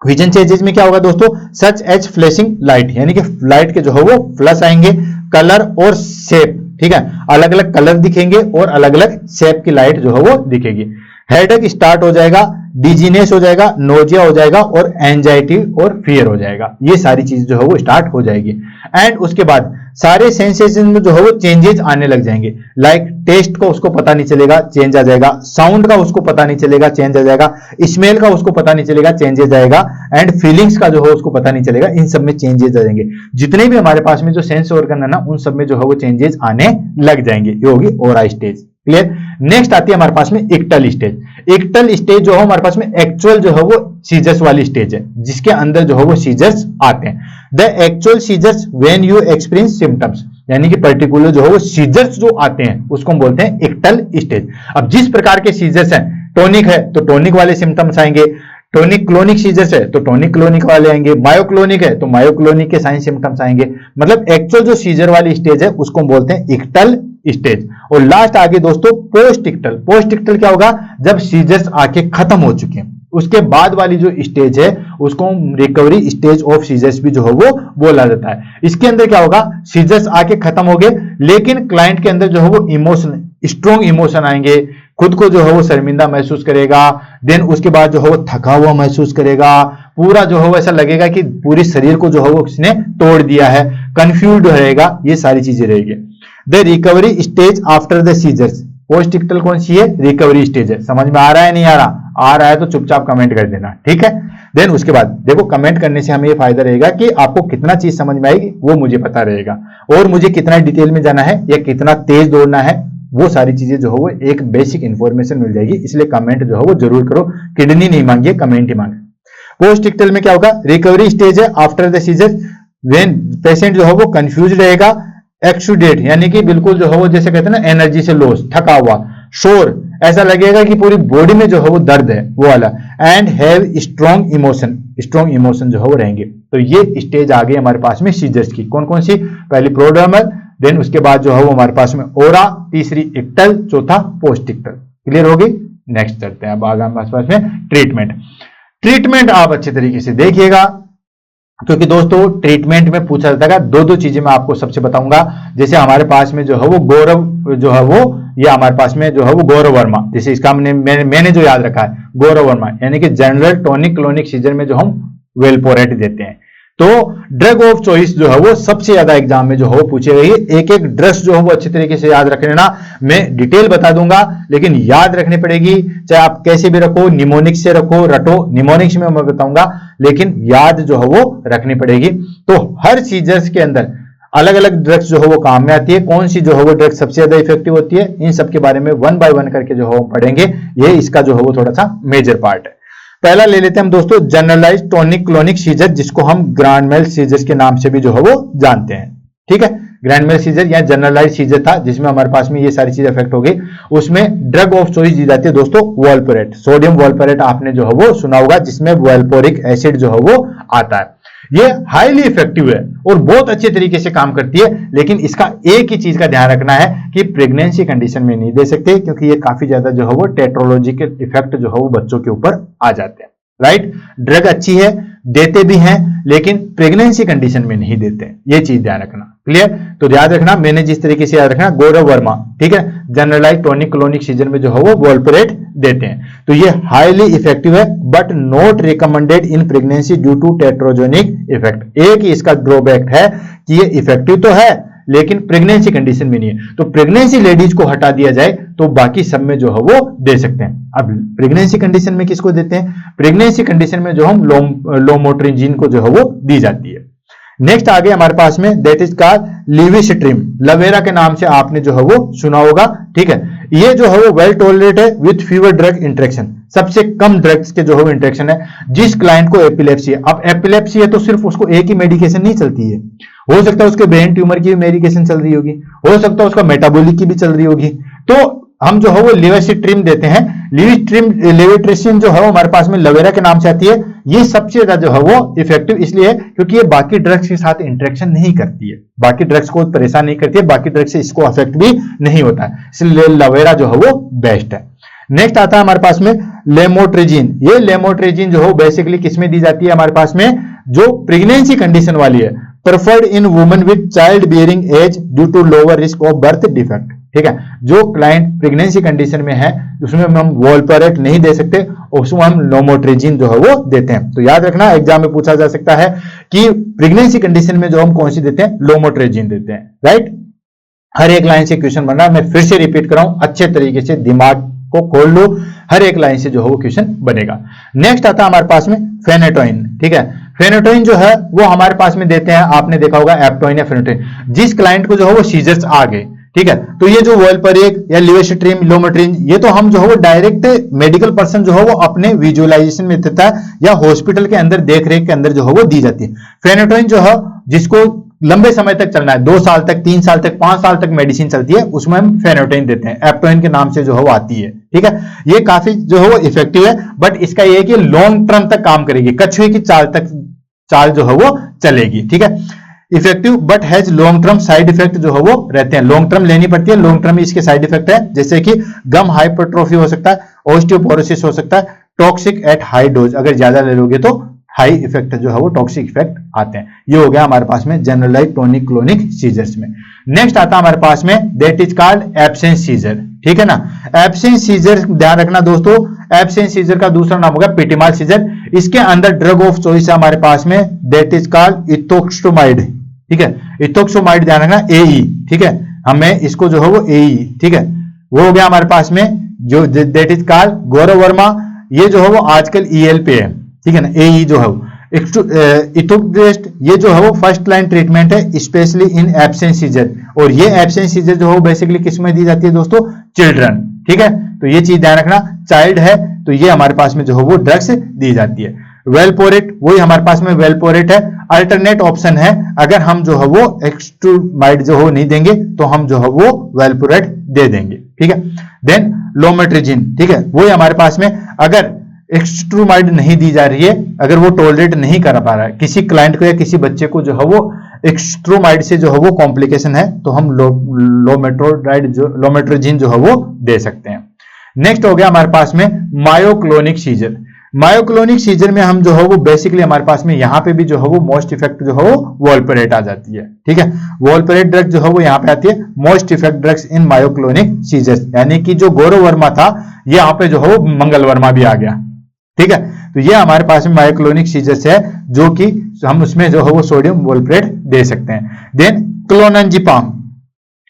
Speaker 1: विजन चेंजेज में क्या होगा दोस्तों? सच एज फ्लैशिंग लाइट, यानी कि लाइट के जो है वो फ्लश आएंगे, कलर और शेप, ठीक है, अलग अलग कलर दिखेंगे और अलग अलग शेप की लाइट जो है वो दिखेगी। हेडेक स्टार्ट हो जाएगा, डिजीनेस हो जाएगा, नोजिया हो जाएगा, और एंजाइटी और फियर हो जाएगा। ये सारी चीज जो है वो स्टार्ट हो जाएगी। एंड उसके बाद सारे सेंसेशन में जो है वो चेंजेस आने लग जाएंगे, लाइक टेस्ट को उसको पता नहीं चलेगा, चेंज आ जाएगा, साउंड का उसको पता नहीं चलेगा, चेंज आ जाएगा, स्मेल का उसको पता नहीं चलेगा, चेंजेस आएगा, एंड फीलिंग्स का जो है उसको पता नहीं चलेगा। इन सब में चेंजेस आ जाएंगे। जितने भी हमारे पास में जो सेंस ऑर्गन है ना, उन सब में जो है वो चेंजेस आने लग जाएंगे। ये होगी ओरा स्टेज। क्लियर? नेक्स्ट आती है हमारे पास में इक्टल स्टेज। इक्टल स्टेज जो है हमारे पास में एक्चुअल जो है वो सीजर्स वाली स्टेज है, जिसके अंदर जो है वो सीजर्स आते हैं। The actual seizures when you experience symptoms, यानी कि पर्टिकुलर जो है वो सीजर्स जो आते हैं उसको हम बोलते हैं इक्टल स्टेज। अब जिस प्रकार के सीजर्स हैं, टोनिक है तो टोनिक वाले सिम्टम्स आएंगे, टोनिक क्लोनिक सीजर्स है तो टोनिक क्लोनिक वाले आएंगे, मायोक्लोनिक है तो मायोक्लोनिक के साइन सिम्टम्स आएंगे। मतलब एक्चुअल जो सीजर वाली स्टेज है उसको हम बोलते हैं इक्टल स्टेज। और लास्ट आगे दोस्तों पोस्ट इक्टल। पोस्ट इक्टल क्या होगा? जब सीजर्स आके खत्म हो चुके हैं, उसके बाद वाली जो स्टेज है उसको हम रिकवरी स्टेज ऑफ सीजर्स भी जो है वो बोला जाता है। इसके अंदर क्या होगा? सीजर्स आके खत्म हो गए, लेकिन क्लाइंट के अंदर जो है वो इमोशन, स्ट्रॉन्ग इमोशन आएंगे, खुद को जो है वो शर्मिंदा महसूस करेगा, देन उसके बाद जो है वो थका हुआ महसूस करेगा, पूरा जो है वो ऐसा लगेगा कि पूरे शरीर को जो है वो किसने तोड़ दिया है, कंफ्यूज्ड रहेगा, ये सारी चीजें रहेगी। The recovery stage after the seizures. Post ictal कौन सी है? रिकवरी स्टेज है। समझ में आ रहा है नहीं आ रहा? आ रहा है तो चुपचाप कमेंट कर देना, ठीक है। देन उसके बाद देखो, कमेंट करने से हमें ये फायदा रहेगा कि आपको कितना चीज समझ में आएगी वो मुझे पता रहेगा, और मुझे कितना डिटेल में जाना है या कितना तेज दौड़ना है वो सारी चीजें जो है वो एक बेसिक इंफॉर्मेशन मिल जाएगी। इसलिए कमेंट जो है वो जरूर करो, किडनी नहीं मांगिए, कमेंट ही मांगे। पोस्ट इक्टल में क्या होगा? रिकवरी स्टेज है after the seizure, when patient जो है वो कंफ्यूज रहेगा, एक्सुडेट यानी कि बिल्कुल जो है वो जैसे कहते हैं ना एनर्जी से लॉस, थका हुआ, शोर, ऐसा लगेगा कि पूरी बॉडी में जो है वो दर्द है, वो वाला, and have strong emotion, strong emotion जो है वो रहेंगे। तो ये स्टेज आ गई हमारे पास में सीजर्स की। कौन कौन सी? पहली प्रोड्रोमल, देन उसके बाद जो है वो हमारे पास में ओरा, तीसरी इक्टल, चौथा पोस्ट इक्टल। क्लियर होगी? नेक्स्ट चलते हैं अब आगे हमारे पास में ट्रीटमेंट। ट्रीटमेंट आप अच्छे तरीके से देखिएगा, क्योंकि दोस्तों ट्रीटमेंट में पूछा जाता है दो चीजें मैं आपको सबसे बताऊंगा। जैसे हमारे पास में जो है वो गौरव जो है वो, ये हमारे पास में जो है वो गौरव वर्मा, जैसे इसका मैंने जो याद रखा है गौरव वर्मा, यानी कि जनरल टॉनिक क्लोनिक सीजर में जो हम वेलपोरेट देते हैं। तो ड्रग ऑफ चॉइस जो है वो सबसे ज्यादा एग्जाम में जो है वो पूछे गई। एक एक ड्रग्स जो है वो अच्छे तरीके से याद रख लेना, मैं डिटेल बता दूंगा लेकिन याद रखनी पड़ेगी, चाहे आप कैसे भी रखो, निमोनिक्स से रखो, रटो, निमोनिक्स में मैं बताऊंगा लेकिन याद जो है वो रखनी पड़ेगी। तो हर सीजर्स के अंदर अलग अलग ड्रग्स जो है वो काम में आती है, कौन सी जो है वो ड्रग सबसे ज्यादा इफेक्टिव होती है, इन सब के बारे में वन बाय वन करके जो है वो पढ़ेंगे। ये इसका जो है वो थोड़ा सा मेजर पार्ट है। पहला ले लेते हैं हम दोस्तों जनरलाइज टॉनिक क्लोनिक सीजर, जिसको हम ग्रैंड मेल सीजर के नाम से भी जो है वो जानते हैं। ठीक है, ग्रैंड मेल सीजर या जनरलाइज सीजर था जिसमें हमारे पास में ये सारी चीज इफेक्ट हो गई। उसमें ड्रग ऑफ चॉइस दी जाती है दोस्तों वॉल्पोरेट, सोडियम वॉल्पोरेट आपने जो है वो सुना होगा, जिसमें वॉल्पोरिक एसिड जो है वो आता है। ये हाईली इफेक्टिव है और बहुत अच्छे तरीके से काम करती है, लेकिन इसका एक ही चीज का ध्यान रखना है कि प्रेगनेंसी कंडीशन में नहीं दे सकते, क्योंकि ये काफी ज्यादा जो है वो टेट्रोलॉजिकल इफेक्ट जो है वो बच्चों के ऊपर आ जाते हैं। राइट। ड्रग अच्छी है, देते भी हैं, लेकिन प्रेगनेंसी कंडीशन में नहीं देते, ये चीज ध्यान रखना। क्लियर? तो याद रखना, मैंने जिस तरीके से याद रखना, गौरव वर्मा, ठीक है, जनरलाइज टॉनिक क्लोनिक सीजन में जो है वो वॉल्परेट देते हैं। तो ये हाईली इफेक्टिव है but not recommended in pregnancy due to teratogenic effect. एक ही इसका ड्रॉबैक है कि ये इफेक्टिव तो है लेकिन प्रेगनेंसी कंडीशन में नहीं है। तो प्रेगनेंसी लेडीज को हटा दिया जाए तो बाकी सब में जो है वो दे सकते हैं। अब प्रेगनेंसी कंडीशन में किसको देते हैं? प्रेगनेंसी कंडीशन में जो हम लोमोट्रिजीन को जो है वो दी जाती है। नेक्स्ट आगे हमारे पास में दैट इज कॉल्ड लिविस्ट्रीम, लवेरा के नाम से आपने जो है वो सुना होगा, ठीक है। ये जो है वो वेल टॉलरेट है विथ फीवर ड्रग इंटरेक्शन, सबसे कम ड्रग्स के जो है इंटरेक्शन है। जिस क्लाइंट को एपिलेप्सी है, अब एपिलेप्सी है तो सिर्फ उसको एक ही मेडिकेशन नहीं चलती है, हो सकता है उसके ब्रेन ट्यूमर की भी मेडिकेशन चल रही होगी, हो सकता है उसका मेटाबॉलिक की भी चल रही होगी। तो हम जो है वो लिविस्ट्रीम देते हैं। लिविस्ट्रीम जो है वो हमारे पास में लवेरा के नाम से आती है। ये सबसे ज्यादा जो है वो इफेक्टिव इसलिए है क्योंकि ये बाकी ड्रग्स के साथ इंटरेक्शन नहीं करती है, बाकी ड्रग्स को परेशान नहीं करती है, बाकी ड्रग्स से इसको अफेक्ट भी नहीं होता है, इसलिए लवेरा जो है वो बेस्ट है। नेक्स्ट आता है हमारे पास में लेमोट्रिजीन। ये लेमोट्रिजीन जो है बेसिकली किसमें दी जाती है? हमारे पास में जो प्रेगनेंसी कंडीशन वाली है, preferred in women with child bearing age due to lower risk of birth defect, ठीक है। जो क्लाइंट प्रेगनेंसी कंडीशन में है उसमें हम वॉल्परेट नहीं दे सकते, उसमें हम लोमोट्रिजीन जो है वो देते हैं। तो याद रखना, एग्जाम में पूछा जा सकता है कि प्रेगनेंसी कंडीशन में जो हम कौन सी देते हैं? लोमोट्रिजीन देते हैं, राइट। हर एक लाइन से क्वेश्चन बन रहा है, मैं फिर से रिपीट कर रहा हूं, अच्छे तरीके से दिमाग को खोल लो, हर एक लाइन से जो है वो क्वेश्चन बनेगा। नेक्स्ट आता है हमारे पास में फेनेटोइन, ठीक है। फेनेटोइन जो है वो हमारे पास में देते हैं, आपने देखा होगा एप्टोइन या फेनेटोइन। जिस क्लाइंट को जो है वो सीजर्स आ गए, ठीक है, तो ये जो वॉल्परेट या लिविस्ट्रीम, लोमोट्रिजीन, ये तो हम जो है वो डायरेक्ट मेडिकल पर्सन जो है वो अपने विजुअलाइजेशन में देता है या हॉस्पिटल के अंदर देखरेख के अंदर जो है वो दी जाती है। फेनेटोइन जो है जिसको लंबे समय तक चलना है, 2 साल तक, 3 साल तक, 5 साल तक मेडिसिन चलती है, उसमें हम फेनेटोइन देते हैं, एप्टोइन के नाम से जो है वो आती है, ठीक है। ये काफी जो है वो इफेक्टिव है बट इसका ये है कि लॉन्ग टर्म तक काम करेगी, कछुए की चाल जो है वो चलेगी, ठीक है। Effective but has long term side effect जो है वो रहते हैं, लॉन्ग टर्म लेनी पड़ती है, लॉन्ग टर्म में इसके साइड इफेक्ट है, जैसे कि गम हाइपरट्रोफी हो सकता है, ऑस्टियोपोरोसिस हो सकता है, टॉक्सिक एट हाई डोज, अगर ज्यादा ले लोगे तो हाई इफेक्ट जो है वो टॉक्सिक इफेक्ट आते हैं। ये हो गया हमारे पास में जनरलाइज टॉनिक क्लोनिक सीजर्स में। नेक्स्ट आता है हमारे पास में that is called absence seizure, ठीक है ना। एब्सेंस सीजर ध्यान रखना दोस्तों, एब्सेंस सीजर का दूसरा नाम होगा पिटिमाल सीजर। इसके अंदर ड्रग ऑफ चॉइस है हमारे पास में दैट इज कॉल्ड इथोक्सोमाइड, ठीक है। इथोक्सोमाइड ध्यान रखना, एई, ठीक है, हमें इसको जो है वो एई, ठीक है, वो हो गया हमारे पास में जो दैट इज कॉल्ड गौरव वर्मा। ये जो है वो आजकल ईएल पे है, ठीक है ना, एई जो है इथोक्रेस्ट, ये जो है वो फर्स्ट लाइन ट्रीटमेंट है स्पेशली इन एब्सेंस सीजर। और ये एब्सेंस सीजर जो है बेसिकली किसमें दी जाती है दोस्तों? चिल्ड्रन, ठीक है। तो ये चीज ध्यान रखना, चाइल्ड है तो ये हमारे पास में जो है वो ड्रग्स दी जाती है। वेलपोरेट, वही हमारे पास में वेलपोरेट है, अल्टरनेट ऑप्शन है, अगर हम जो है वो एक्सट्रूमाइड जो हो नहीं देंगे तो हम जो है वो वेलपोरेट दे देंगे, ठीक है। देन लोमेट्रिजिन, ठीक है, वही हमारे पास में अगर एक्सट्रूमाइड नहीं दी जा रही है, अगर वो टॉलरेट नहीं कर पा रहा है किसी क्लाइंट को या किसी बच्चे को जो है वो एक्सट्रूमाइड से जो है वो कॉम्प्लिकेशन है, तो हम लोमेट्रिजिन जो है वो दे सकते हैं। नेक्स्ट हो गया हमारे पास में मायोक्लोनिक सीजर। मायोक्लोनिक सीजर में हम जो है वो बेसिकली हमारे पास में यहाँ पे भी जो है वो मोस्ट इफेक्ट जो है वो वॉल्परेट आ जाती है, ठीक है। वॉल्परेट ड्रग जो है वो यहाँ पे आती है, most effect drugs in myoclonic seizures, यानी कि जो गौरव वर्मा था ये यहाँ पे जो है वो मंगल वर्मा भी आ गया, ठीक है। तो ये हमारे पास में मायोक्लोनिक सीजर्स है जो कि हम उसमें जो है वो सोडियम वॉल्परेट दे सकते हैं। देन क्लोनंजिपाम,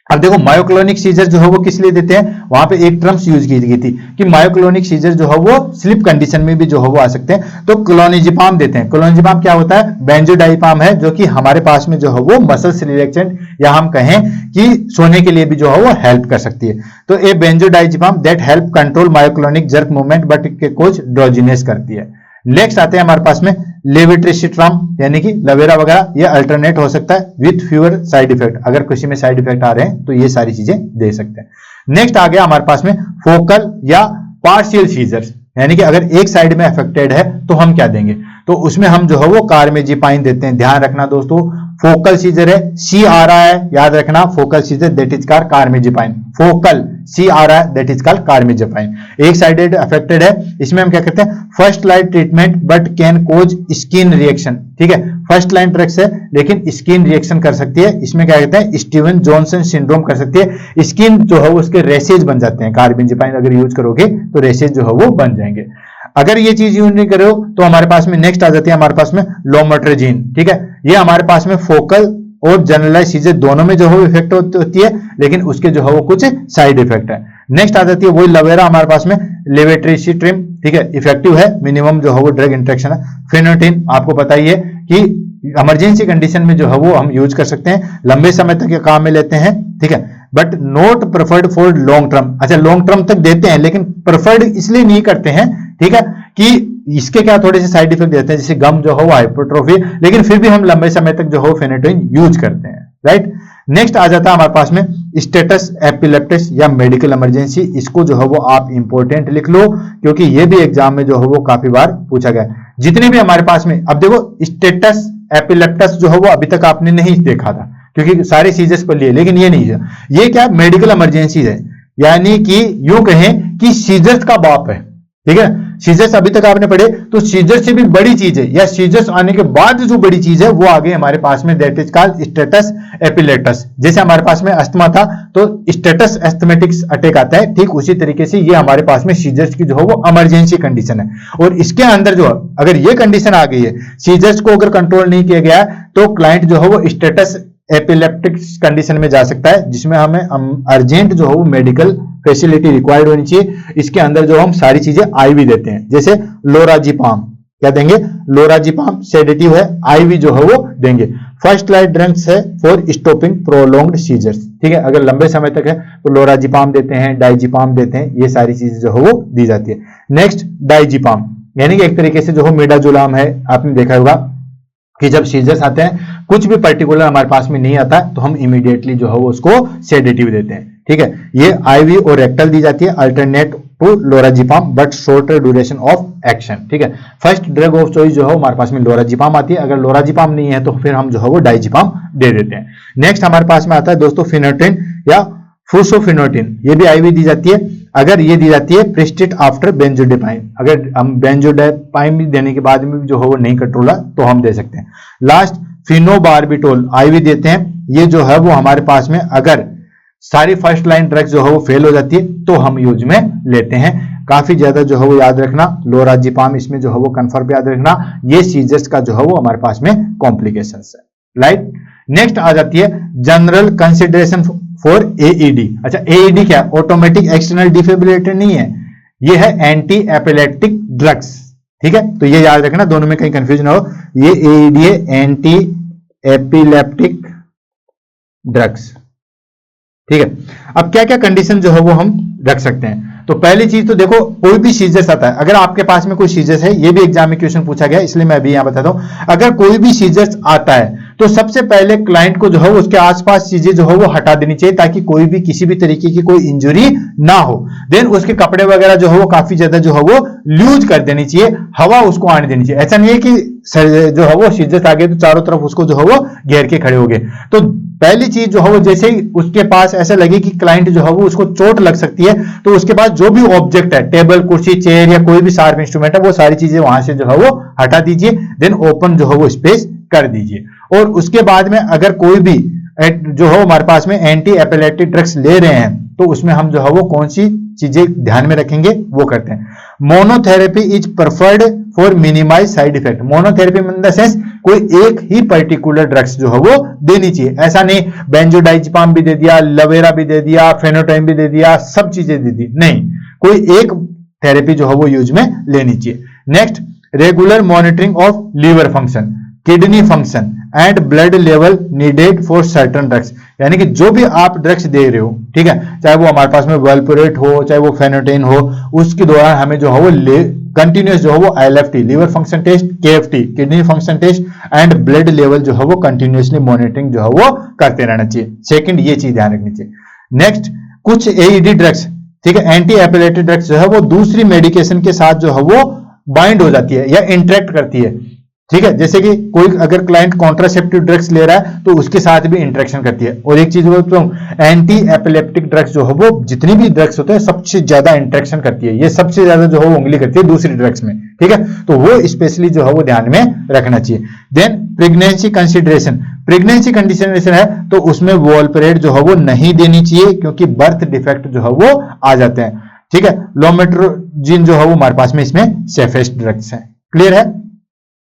Speaker 1: अब देखो मायोक्लोनिक सीजर जो है वो किस लिए देते हैं, वहां पे एक टर्म्स यूज की गई थी कि मायोक्लोनिक सीजर जो है वो स्लिप कंडीशन में भी जो है वो आ सकते हैं, तो क्लोनिजिपाम देते हैं। क्लोनिजिपाम क्या होता है? बेंजोडाइपाम है, जो कि हमारे पास में जो है वो मसल रिलैक्सेंट या हम कहें कि सोने के लिए भी जो है वो हेल्प कर सकती है। तो a benzodiazepine that help control myoclonic jerk movement but के कुछ ड्रोजिनेस करती है। नेक्स्ट आते हैं हमारे पास में लेविट्रेसिट्राम, यानी कि लवेरा वगैरह, ये अल्टरनेट हो सकता है विथ फ्यूअर साइड इफेक्ट, अगर किसी में साइड इफेक्ट आ रहे हैं तो ये सारी चीजें दे सकते हैं। नेक्स्ट आ गया हमारे पास में फोकल या पार्शियल सीजर्स, यानी कि अगर एक साइड में अफेक्टेड है तो हम क्या देंगे, तो उसमें हम जो है वो कार्मेजिपाइन देते हैं। ध्यान रखना दोस्तों, फोकल सीजर है, सी आ रहा है, याद रखना focal seizure that is called carbamazepine, focal सी आ रहा है दैट इज कॉल्ड कार्मेजेपाइन। एक साइडेड अफेक्टेड है, इसमें हम क्या करते हैं first line treatment but can cause skin reaction, ठीक है, फर्स्ट लाइन ड्रग्स है लेकिन स्किन रिएक्शन कर सकती है, इसमें क्या कहते हैं स्टीवन जॉनसन सिंड्रोम कर सकती है, स्किन जो है उसके रेसेज बन जाते हैं, कार्बेंजेपाइन अगर यूज करोगे तो रेसेज जो है वो बन जाएंगे। अगर ये चीज यूज नहीं करो तो हमारे पास में नेक्स्ट आ जाती है हमारे पास में लोमोट्रेजिन, ठीक है, ये हमारे पास में फोकल और जनरलाइज सीजर दोनों में जो है इफेक्ट होती है, लेकिन उसके जो है वो कुछ साइड इफेक्ट है। नेक्स्ट आ जाती है वही लवेरा हमारे पास में लेवेट्रिसिट्रिम, ठीक है, इफेक्टिव है, मिनिमम जो है वो ड्रग इंटरेक्शन है। फेनोटिन आपको पता ही है कि इमरजेंसी कंडीशन में जो है वो हम यूज कर सकते हैं, लंबे समय तक ये काम में लेते हैं, ठीक है, but not preferred for long term. अच्छा लॉन्ग टर्म तक देते हैं लेकिन प्रेफर्ड इसलिए नहीं करते हैं, ठीक है, कि इसके क्या थोड़े से साइड इफेक्ट देते हैं जैसे गम जो हो हाइपरट्रोफी, लेकिन फिर भी हम लंबे समय तक जो हो फेनेटोइन यूज करते हैं, राइट। नेक्स्ट आ जाता है हमारे पास में स्टेटस एपिलेप्टिस या मेडिकल इमरजेंसी, इसको जो है वो आप इंपॉर्टेंट लिख लो क्योंकि ये भी एग्जाम में जो है वो काफी बार पूछा गया। जितने भी हमारे पास में, अब देखो स्टेटस एपिलेप्टिस जो है वो अभी तक आपने नहीं देखा था क्योंकि सारे सीजर्स पर लिए, लेकिन ये नहीं है, ये क्या मेडिकल इमरजेंसी है, यानी कि यूं कहें कि सीजर्स का बाप है, ठीक है। सीजर्स अभी तक आपने पढ़े तो सीजर्स से भी बड़ी चीज है या सीजर्स आने के बाद जो बड़ी चीज है वो आगे हमारे पास में दैट इज कॉल्ड स्टेटस एपिलेप्टिस। जैसे हमारे पास में अस्थमा था तो स्टेटस एस्थमेटिक्स अटैक आता है, ठीक उसी तरीके से ये हमारे पास में सीजर्स की जो है वो इमरजेंसी कंडीशन है, और इसके अंदर जो अगर ये कंडीशन आ गई है, सीजर्स को अगर कंट्रोल नहीं किया गया तो क्लाइंट जो है वो स्टेटस एपिलेप्टिक कंडीशन में जा सकता है, जिसमें हमें अर्जेंट जो है वो मेडिकल फैसिलिटी रिक्वायर्ड होनी चाहिए। इसके अंदर जो हम सारी चीजें आईवी देते हैं, जैसे लोराजिपाम, क्या देंगे लोराजिपाम, सेडेटिव है, आईवी जो है वो देंगे। फर्स्ट लाइन ड्रग्स है फॉर स्टॉपिंग प्रोलॉन्ग्ड सीजर्स, ठीक है, अगर लंबे समय तक है तो लोराजिपाम देते हैं, डाइजिपाम देते हैं, ये सारी चीजें जो है वो दी जाती है। नेक्स्ट डाइजिपाम, यानी कि एक तरीके से जो हो मिडाजोलाम है, आपने देखा होगा कि जब सीजर्स आते हैं कुछ भी पर्टिकुलर हमारे पास में नहीं आता तो हम इमीडिएटली जो है वो उसको सेडेटिव देते हैं, ठीक है। ये आईवी और रेक्टल दी जाती है alternate to lorazepam but shorter duration of action, ठीक है। फर्स्ट ड्रग ऑफ चॉइस जो है हमारे पास में लोराजिपाम आती है, अगर लोराजिपाम नहीं है तो फिर हम जो है वो डाइजिपाम दे देते हैं। नेक्स्ट हमारे पास में आता है दोस्तों फेनोटिन या फुसोफिनोटिन, ये भी आईवी दी जाती है, अगर ये दी जाती है प्रेस्टिट आफ्टर बेंजोडिपाइन, अगर हम बेंजोडिपाइन भी देने के बाद में जो है वो नहीं कंट्रोल तो हम दे सकते हैं। लास्ट फिनोबार्बिटोल आईवी देते हैं, ये जो है वो हमारे पास में अगर सारी फर्स्ट लाइन ड्रग्स जो है वो फेल हो जाती है तो हम यूज में लेते हैं। काफी ज्यादा जो है वो याद रखना, लोराजिपाम इसमें जो है वो कंफर्म याद रखना, ये सीजर्स का जो है वो हमारे पास में कॉम्प्लिकेशंस है, राइट। नेक्स्ट आ जाती है जनरल कंसिडरेशन फॉर एईडी। अच्छा एईडी क्या, ऑटोमेटिक एक्सटर्नल डिफिब्रिलेटर नहीं है, ये है एंटी एपिलेप्टिक ड्रग्स, ठीक है, तो ये याद रखना, दोनों में कहीं कंफ्यूजन हो, ये एईडी है एंटी एपिलेप्टिक ड्रग्स, ठीक है। अब क्या क्या कंडीशन जो है वो हम रख सकते हैं, तो पहली चीज तो देखो कोई भी सीजर्स आता है, अगर आपके पास में कोई सीजर्स है, ये भी एग्जाम में क्वेश्चन पूछा गया इसलिए मैं अभी यहां बताता हूं, अगर कोई भी सीजर्स आता है तो सबसे पहले क्लाइंट को जो है उसके आसपास चीजें जो है वो हटा देनी चाहिए ताकि कोई भी किसी भी तरीके की कोई इंजरी ना हो। देन उसके कपड़े वगैरह जो है वो काफी ज्यादा जो है वो लूज कर देनी चाहिए, हवा उसको आने देनी चाहिए, ऐसा नहीं है कि जो है वो सीजर्स आ गए तो चारों तरफ उसको जो है वो घेर के खड़े हो गए। तो पहली चीज जो है वो जैसे ही उसके पास ऐसा लगे कि क्लाइंट जो है वो उसको चोट लग सकती है तो उसके पास जो भी ऑब्जेक्ट है, टेबल कुर्सी चेयर या कोई भी शार्प इंस्ट्रूमेंट है, वो सारी चीजें वहां से जो है वो हटा दीजिए, देन ओपन जो है वो स्पेस कर दीजिए। और उसके बाद में अगर कोई भी जो है हमारे पास में एंटी एपिलेप्टिक ड्रग्स ले रहे हैं तो उसमें हम जो है वो कौन सी चीजें ध्यान में रखेंगे वो करते हैं। Monotherapy is preferred for minimise side effect, monotherapy in the sense कोई एक ही पर्टिकुलर ड्रग्स जो है वो देनी चाहिए, ऐसा नहीं बेंजोडाइजिपाम भी दे दिया, लवेरा भी दे दिया, फेनोटाइम भी दे दिया, सब चीजें दे दी, नहीं, कोई एक थेरेपी जो है वो यूज में लेनी चाहिए। Next regular monitoring of liver function, kidney function and blood level needed for certain drugs, यानी कि जो भी आप ड्रग्स दे रहे हो, ठीक है, चाहे वो हमारे पास में वेलपुरेट हो चाहे वो फेनोटेन हो, उसके दौरान हमें जो है वो कंटिन्यूस जो है वो LFT liver function test, KFT kidney function test and blood level जो है वो कंटिन्यूसली मॉनिटरिंग जो है वो करते रहना चाहिए। सेकंड ये चीज ध्यान रखनी चाहिए। नेक्स्ट कुछ एईडी ड्रग्स, ठीक है, एंटी एपिलेप्टिक ड्रग्स जो है वो दूसरी मेडिकेशन के साथ जो है वो बाइंड हो जाती है या इंटरेक्ट करती है, ठीक है, जैसे कि कोई अगर क्लाइंट कॉन्ट्रासेप्टिव ड्रग्स ले रहा है तो उसके साथ भी इंटरेक्शन करती है। और एक चीज बोलता हूँ, एंटी एपिलेप्टिक ड्रग्स जो है वो जितनी भी ड्रग्स होते हैं सबसे ज्यादा इंटरेक्शन करती है, ये सबसे ज्यादा जो है वो उंगली करती है दूसरी ड्रग्स में, ठीक है, तो वो स्पेशली जो है वो ध्यान में रखना चाहिए। Then pregnancy consideration, pregnancy consideration है तो उसमें वोल्परेट जो है वो नहीं देनी चाहिए क्योंकि बर्थ डिफेक्ट जो है वो आ जाते हैं, ठीक है। लोमेट्रोजिन जो है वो हमारे पास में इसमें सेफेस्ट ड्रग्स है, क्लियर है।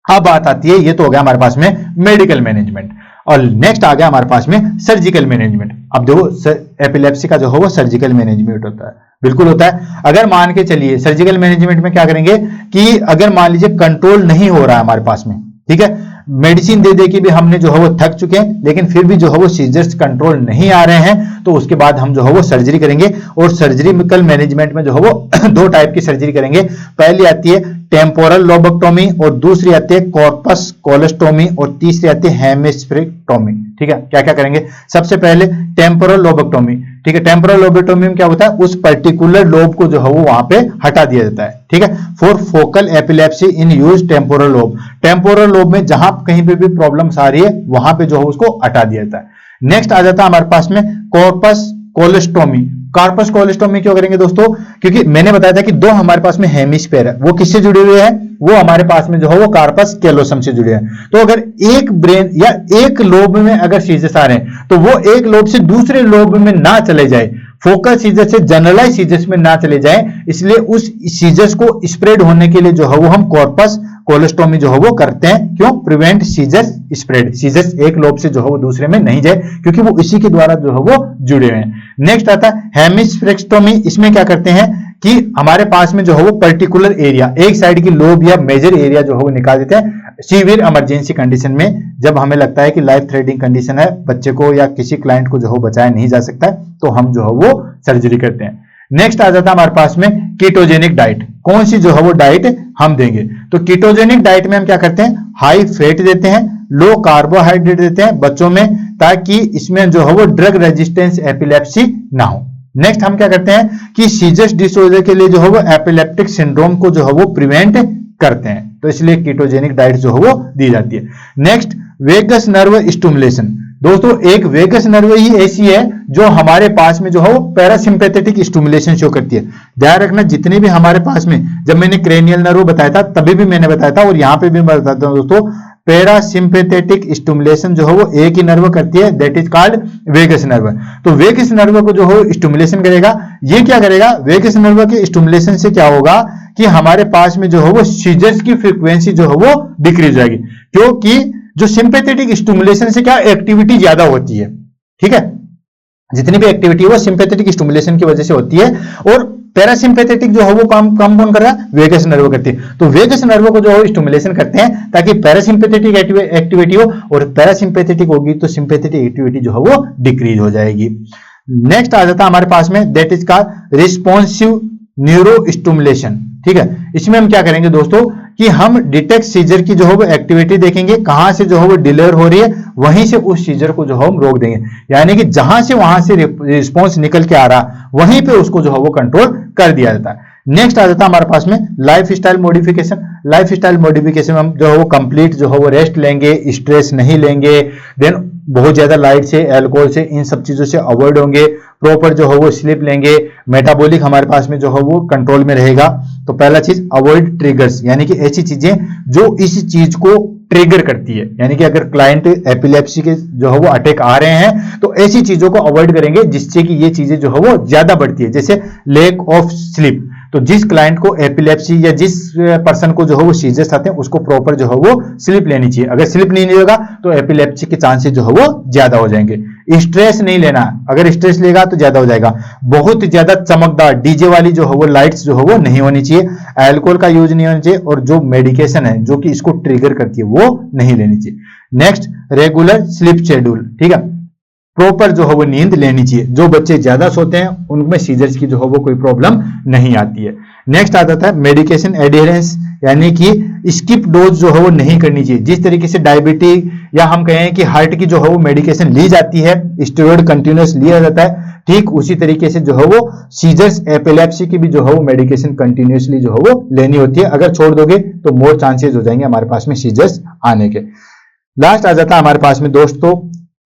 Speaker 1: अब बात आती है, ये तो हो गया हमारे पास में मेडिकल मैनेजमेंट, और नेक्स्ट आ गया हमारे पास में सर्जिकल मैनेजमेंट। अब देखो एपिलेप्सी का जो है वो सर्जिकल मैनेजमेंट होता है, बिल्कुल होता है। अगर मान के चलिए सर्जिकल मैनेजमेंट में क्या करेंगे कि अगर मान लीजिए कंट्रोल नहीं हो रहा है हमारे पास में, ठीक है, मेडिसिन दे दे के भी हमने जो है वो थक चुके हैं, लेकिन फिर भी जो है वो सीजर्स कंट्रोल नहीं आ रहे हैं, तो उसके बाद हम जो है वो सर्जरी करेंगे। और सर्जिकल मैनेजमेंट में जो है वो दो टाइप की सर्जरी करेंगे। पहली आती है टेम्पोरल लोबोटोमी और दूसरी आती है कॉर्पस कोलोस्टोमी और तीसरी आती है हेमिस्फेरेक्टोमी, ठीक है। क्या क्या करेंगे, सबसे पहले टेम्पोरल लोबोटोमी, ठीक है। टेम्पोरल लोबोटोमी में क्या होता है, उस पर्टिकुलर लोब को जो है वो वहां पे हटा दिया जाता है, ठीक है। For focal epilepsy in use temporal lobe, temporal lobe में जहां कहीं पे भी प्रॉब्लम्स आ रही है वहां पे जो है उसको हटा दिया जाता है। नेक्स्ट आ जाता है हमारे पास में कॉर्पस कोलोस्टोमी। कॉर्पस कोलोस्टोमी क्यों करेंगे दोस्तों, क्योंकि मैंने बताया था कि दो हमारे पास में हेमिस्फेयर है, वो किससे जुड़े हुए हैं, वो हमारे पास में जो है वो कार्पस कैलोसम से जुड़े हैं। तो अगर एक ब्रेन या एक लोब में अगर सीजर्स आ रहे हैं तो वो एक लोब से दूसरे लोब में ना चले जाए, फोकल सीजर से जनरलाइज सीजर्स में ना चले जाए, इसलिए उस सीजर्स को स्प्रेड होने के लिए जो है वो हम कॉर्पस कोलोस्टोमी जो है वो करते हैं। क्यों, प्रिवेंट सीजर्स स्प्रेड, सीजर्स एक लोब से जो है वो दूसरे में नहीं जाए क्योंकि वो इसी के द्वारा जो है वो जुड़े हुए हैं। नेक्स्ट आता है हेमिस्फेरेक्टोमी। इसमें क्या करते हैं कि हमारे पास में जो है वो पर्टिकुलर एरिया, एक साइड की लोब या मेजर एरिया जो है वो निकाल देते हैं। सीवियर इमरजेंसी कंडीशन में जब हमें लगता है कि लाइफ थ्रेटनिंग कंडीशन है, बच्चे को या किसी क्लाइंट को जो है बचाया नहीं जा सकता है, तो हम जो है वो सर्जरी करते हैं। नेक्स्ट आ जाता है हमारे पास में कीटोजेनिक डाइट। कौन सी जो है वो डाइट हम देंगे, तो कीटोजेनिक डाइट में हम क्या करते हैं, हाई फैट देते हैं, लो कार्बोहाइड्रेट देते हैं बच्चों में, ताकि इसमें जो है वो ड्रग रेजिस्टेंस एपिलेप्सी ना हो। नेक्स्ट हम क्या करते हैं कि सीजर्स डिसऑर्डर के लिए जो है वो एपिलेप्टिक सिंड्रोम को जो है वो प्रिवेंट करते हैं, तो इसलिए कीटोजेनिक डाइट जो है वो दी जाती है। Next vagus nerve stimulation. दोस्तों एक वेगस नर्व ही ऐसी है जो हमारे पास में जो है वो पैरासिम्पैथेटिक स्टिमुलेशन शो करती है। ध्यान रखना, जितने भी हमारे पास में, जब मैंने क्रेनियल नर्व बताया था तभी भी मैंने बताया था और यहां पे भी मैं बताता हूं दोस्तों, पैरासिम्पैथेटिक स्टिमुलेशन जो है वो एक ही नर्व करती है, that is called vagus nerve. तो वेगस नर्व को जो है स्टिमुलेशन करेगा। ये क्या करेगा, वेगस नर्व के स्टिमुलेशन से क्या होगा कि हमारे पास में जो है वो सीजर्स की फ्रीक्वेंसी जो है वो डिक्रीज हो जाएगी, क्योंकि जो सिंपैथेटिक स्टिमुलेशन से क्या एक्टिविटी ज्यादा होती है, ठीक है, जितनी भी एक्टिविटी है वो सिंपैथेटिक स्टिमुलेशन की वजह से होती है, और पैरासिम्पैथेटिक जो है वो काम कौन कर रहा है, वेगस नर्व करती है। तो वेगस नर्व को जो है स्टिमुलेशन करते हैं ताकि पैरासिम्पैथेटिक एक्टिविटी हो, और पैरासिम्पैथेटिक होगी तो सिंपैथेटिक एक्टिविटी जो है वो डिक्रीज हो जाएगी। नेक्स्ट आ जाता है हमारे पास में, that is called responsive neuro stimulation, ठीक है। इसमें हम क्या करेंगे दोस्तों कि हम डिटेक्ट सीजर की जो है वो एक्टिविटी देखेंगे, कहां से जो है वो डिलीवर हो रही है, वहीं से उस सीजर को जो है हम रोक देंगे, यानी कि जहां से वहां से रिस्पॉन्स निकल के आ रहा वहीं पे उसको जो है वो कंट्रोल कर दिया जाता है। नेक्स्ट आ जाता है हमारे पास में life style modification. Life style modification में हम जो है वो कंप्लीट जो है वो रेस्ट लेंगे, स्ट्रेस नहीं लेंगे, देन बहुत ज्यादा लाइट से, अल्कोहल से, इन सब चीजों से अवॉइड होंगे, प्रॉपर जो है वो स्लीप लेंगे, मेटाबॉलिक हमारे पास में जो है वो कंट्रोल में रहेगा। तो पहला चीज अवॉइड ट्रिगर्स, यानी कि ऐसी चीजें जो इस चीज को ट्रिगर करती है, यानी कि अगर क्लाइंट एपिलेप्सी के जो है वो अटैक आ रहे हैं तो ऐसी चीजों को अवॉइड करेंगे जिससे कि ये चीजें जो है वो ज्यादा बढ़ती है, जैसे लैक ऑफ स्लीप। तो जिस क्लाइंट को एपिलेप्सी या जिस पर्सन को जो है वो सीजर्स आते हैं उसको प्रॉपर जो है वो स्लीप लेनी चाहिए। अगर स्लीप नहीं लेगा तो एपिलेप्सी के चांसेस जो है वो ज्यादा हो जाएंगे। स्ट्रेस नहीं लेना, अगर स्ट्रेस लेगा तो ज्यादा हो जाएगा। बहुत ज्यादा चमकदार डीजे वाली जो है वो लाइट्स जो है वो नहीं होनी चाहिए, अल्कोहल का यूज नहीं होना चाहिए, और जो मेडिकेशन है जो कि इसको ट्रिगर करती है वो नहीं लेनी चाहिए। नेक्स्ट रेगुलर स्लीप शेड्यूल, ठीक है, प्रॉपर जो है वो नींद लेनी चाहिए। जो बच्चे ज्यादा सोते हैं उनमें सीजर्स की जो है वो कोई प्रॉब्लम नहीं आती है। नेक्स्ट आ जाता है मेडिकेशन एडियरेंस, यानी कि स्किप डोज जो है वो नहीं करनी चाहिए। जिस तरीके से डायबिटीज या हम कहें कि हार्ट की जो है वो मेडिकेशन ली जाती है, स्टेरॉइड कंटिन्यूस लिया जाता है, ठीक उसी तरीके से जो है वो सीजर्स एपिलेप्सी की भी जो है वो मेडिकेशन कंटिन्यूसली जो है वो लेनी होती है। अगर छोड़ दोगे तो मोर चांसेस हो जाएंगे हमारे पास में सीजर्स आने के। लास्ट आ जाता है हमारे पास में दोस्तों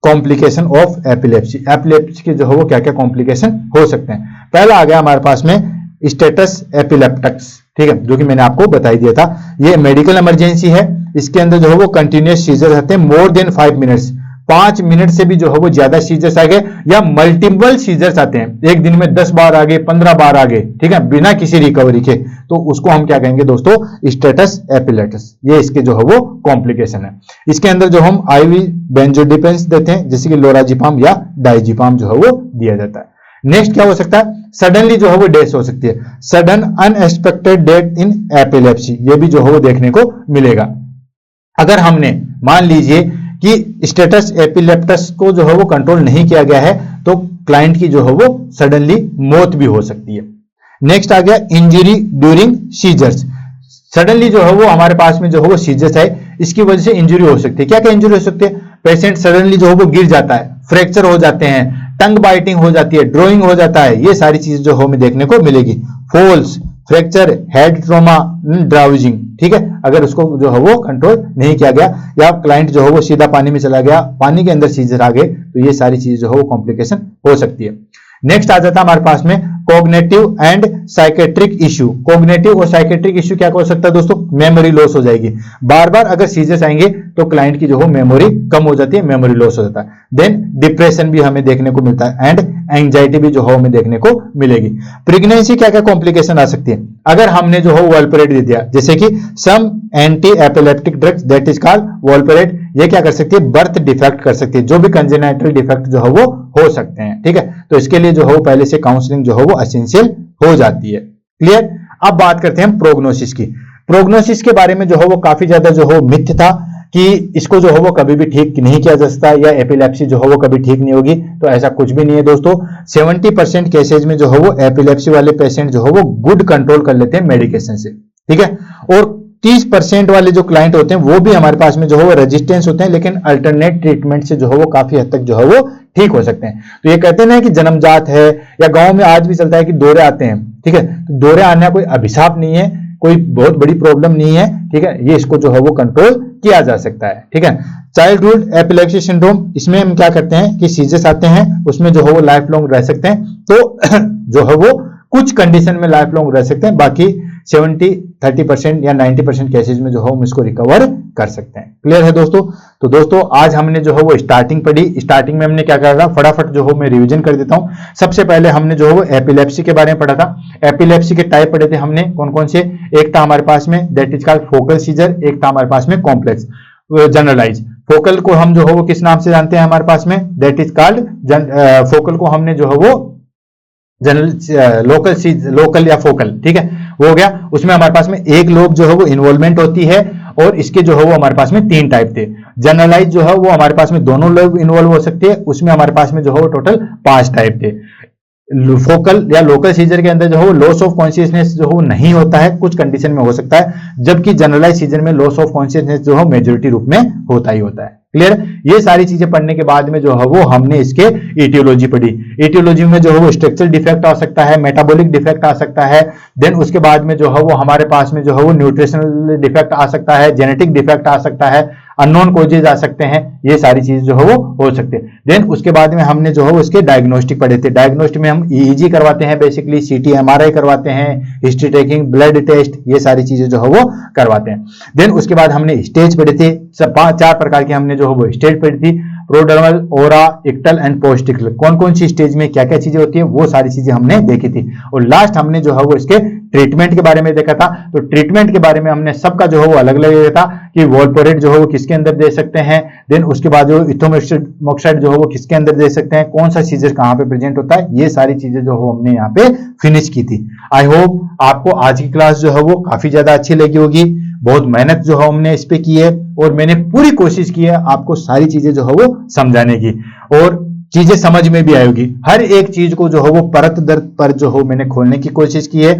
Speaker 1: कॉम्प्लिकेशन ऑफ एपिलेप्सी। एपिलेप्सी के जो है वो क्या क्या कॉम्प्लिकेशन हो सकते हैं। पहला आ गया हमारे पास में स्टेटस एपिलेप्टिक्स, ठीक है, जो कि मैंने आपको बता ही दिया था। ये मेडिकल इमरजेंसी है। इसके अंदर जो है वो कंटिन्यूस सीजर आते हैं मोर देन 5 मिनट्स, 5 मिनट से भी जो है वो ज्यादा सीजर्स आ गए या मल्टीपल सीजर्स आते हैं, एक दिन में 10 बार आ गए, 15 बार आ गए, ठीक है, बिना किसी रिकवरी के, तो उसको हम क्या कहेंगे दोस्तों, स्टेटस एपिलेप्टिक्स। ये इसके जो है वो कॉम्प्लिकेशन है। इसके अंदर जो हम आईवी बेंजोडिपेंस देते हैं, जैसे कि लोराजिपाम या डाइजिपाम जो है वो दिया जाता है। नेक्स्ट क्या हो सकता है, सडनली जो है वो डेथ हो सकती है, sudden unexpected death in epilepsy, ये भी जो है वो देखने को मिलेगा। अगर हमने मान लीजिए कि स्टेटस एपिलेप्टिक्स को जो है वो कंट्रोल नहीं किया गया है तो क्लाइंट की जो है वो सडनली मौत भी हो सकती है। नेक्स्ट आ गया इंजरी ड्यूरिंग सीजर्स। सडनली जो है वो हमारे पास में जो है वो सीजर्स है, इसकी वजह से इंजरी हो सकती है। क्या क्या इंजरी हो सकती है, पेशेंट सडनली जो है वो गिर जाता है, फ्रैक्चर हो जाते हैं, टंग बाइटिंग हो जाती है, ड्रॉइंग हो जाता है, ये सारी चीजें जो हमें देखने को मिलेगी। फॉल्स, फ्रैक्चर, हेड ट्रॉमा, ड्राउजिंग, ठीक है, अगर उसको जो है वो कंट्रोल नहीं किया गया या क्लाइंट जो है वो सीधा पानी में चला गया, पानी के अंदर सीजर आ गए, तो ये सारी चीजें जो है वो कॉम्प्लिकेशन हो सकती है। नेक्स्ट आ जाता है हमारे पास में cognitive and psychiatric issue. Cognitive और साइकेट्रिक इश्यू क्या हो सकता है दोस्तों, मेमोरी लॉस हो जाएगी। बार बार अगर सीजर्स आएंगे तो क्लाइंट की जो है मेमोरी कम हो जाती है, मेमोरी लॉस हो जाता है। देन डिप्रेशन भी हमें देखने को मिलता है एंड एंजाइटी भी जो है हमें देखने को मिलेगी। प्रेगनेंसी क्या क्या कॉम्प्लिकेशन आ सकती है, अगर हमने जो है वॉल्परेट दे दिया, जैसे कि some anti epileptic drugs that is called valproate, ये क्या कर सकती है, बर्थ डिफेक्ट कर सकती है, जो भी कंजेनाइटल डिफेक्ट जो है वो हो सकते हैं, ठीक है, तो इसके लिए जो है वो पहले से काउंसलिंग जो है वो एसेंशियल हो जाती है। क्लियर। अब बात करते हैं प्रोग्नोसिस की। प्रोग्नोसिस के बारे में जो है वो काफी ज्यादा जो है मिथ था कि इसको जो है वो कभी भी ठीक नहीं किया जा सकता या एपिलेप्सी जो है वो कभी ठीक नहीं होगी, तो ऐसा कुछ भी नहीं है दोस्तों। 70% केसेज में जो है वो एपिलेप्सी वाले पेशेंट जो है वो गुड कंट्रोल कर लेते हैं मेडिकेशन से, ठीक है, और 30% वाले जो क्लाइंट होते हैं वो भी हमारे पास में जो है वो रेजिस्टेंस होते हैं, लेकिन अल्टरनेट ट्रीटमेंट से जो है वो काफी हद तक जो है वो ठीक हो सकते हैं। तो ये कहते हैं कि जन्मजात है, या गांव में आज भी चलता है कि दौरे आते हैं, ठीक है, तो दौरे आना कोई अभिशाप नहीं है, कोई बहुत बड़ी प्रॉब्लम नहीं है, ठीक है, ये इसको जो है वो कंट्रोल किया जा सकता है, ठीक है। चाइल्डहुड एपिलेप्सी सिंड्रोम, इसमें हम क्या करते हैं कि सीजर्स आते हैं, उसमें जो है वो लाइफ लॉन्ग रह सकते हैं, तो जो है वो कुछ कंडीशन में लाइफ लॉन्ग रह सकते हैं, बाकी 30% या 90% केसेज में जो है हम इसको रिकवर कर सकते हैं। क्लियर है दोस्तों। तो दोस्तों आज हमने जो है वो स्टार्टिंग पढ़ी, स्टार्टिंग में हमने क्या करा, फटाफट जो है मैं रिवीजन कर देता हूं। सबसे पहले हमने जो है वो एपिलेप्सी के बारे में पढ़ा था। एपिलेप्सी के टाइप पढ़े थे हमने कौन कौन से, एक था हमारे पास में that is called focal scissor, एक था हमारे पास में कॉम्प्लेक्स जनरलाइज। फोकल को हम जो है वो किस नाम से जानते हैं हमारे पास में, दैट इज कॉल्ड फोकल को हमने जो है वो जनरल लोकल या फोकल, ठीक है, वो हो गया। उसमें हमारे पास में एक लोब जो है वो इन्वॉल्वमेंट होती है, और इसके जो है वो हमारे पास में 3 टाइप थे। जनरलाइज जो है वो हमारे पास में दोनों लोब इन्वॉल्व हो सकते हैं, उसमें हमारे पास में जो है वो टोटल 5 टाइप थे। फोकल या लोकल सीजर के अंदर जो है वो लॉस ऑफ कॉन्शियसनेस जो है वो नहीं होता है, कुछ कंडीशन में हो सकता है, जबकि जनरलाइज सीजर में लॉस ऑफ कॉन्शियसनेस जो है मेजॉरिटी रूप में होता ही होता है। क्लियर। ये सारी चीजें पढ़ने के बाद में जो है वो हमने इसके एटियोलॉजी पढ़ी। एटियोलॉजी में जो है वो स्ट्रक्चरल डिफेक्ट आ सकता है, मेटाबॉलिक डिफेक्ट आ सकता है, देन उसके बाद में जो है वो हमारे पास में जो है वो न्यूट्रिशनल डिफेक्ट आ सकता है, जेनेटिक डिफेक्ट आ सकता है, अननोन कॉजेज आ सकते हैं, ये सारी चीज जो है वो हो सकते हैं। देन उसके बाद में हमने जो है वो इसके डायग्नोस्टिक पढ़े थे। डायग्नोस्टिक में हम ईईजी करवाते हैं, बेसिकली सीटी एमआरआई करवाते हैं, हिस्ट्री टेकिंग, ब्लड टेस्ट, ये सारी चीजें जो है वो करवाते हैं। देन उसके बाद हमने स्टेज पढ़े थे, 4 प्रकार के हमने जो है वो स्टेज पढ़ी थी, प्रोडर्मल, ओरा, इक्टल एंड पोस्टिकल। कौन कौन सी स्टेज में क्या क्या चीजें होती है वो सारी चीजें हमने देखी थी। और लास्ट हमने जो है वो इसके ट्रीटमेंट के बारे में देखा था। तो ट्रीटमेंट के बारे में हमने सबका जो है वो अलग अलग देखा था कि वॉल्पोरेट जो है वो किसके अंदर दे सकते हैं, देन उसके बाद जो इथोमोक्साइड जो है वो किसके अंदर दे सकते हैं, कौन सा सीजर कहां पे प्रेजेंट होता है, ये सारी चीजें जो है हमने यहाँ पे फिनिश की थी। आई होप आपको आज की क्लास जो है वो काफी ज्यादा अच्छी लगी होगी। बहुत मेहनत जो है हमने इस पे की है और मैंने पूरी कोशिश की है आपको सारी चीजें जो है वो समझाने की, और चीजें समझ में भी आएगी। हर एक चीज को जो है वो परत दर पर जो है मैंने खोलने की कोशिश की है।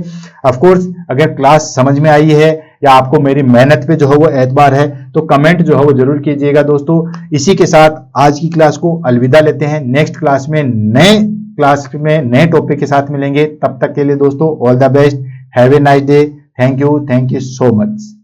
Speaker 1: ऑफ कोर्स अगर क्लास समझ में आई है या आपको मेरी मेहनत पे जो है वो एतबार है तो कमेंट जो है वो जरूर कीजिएगा दोस्तों। इसी के साथ आज की क्लास को अलविदा लेते हैं। नेक्स्ट क्लास में नए क्लास में नए टॉपिक के साथ मिलेंगे। तब तक के लिए दोस्तों all the best, have a nice day, thank you so much.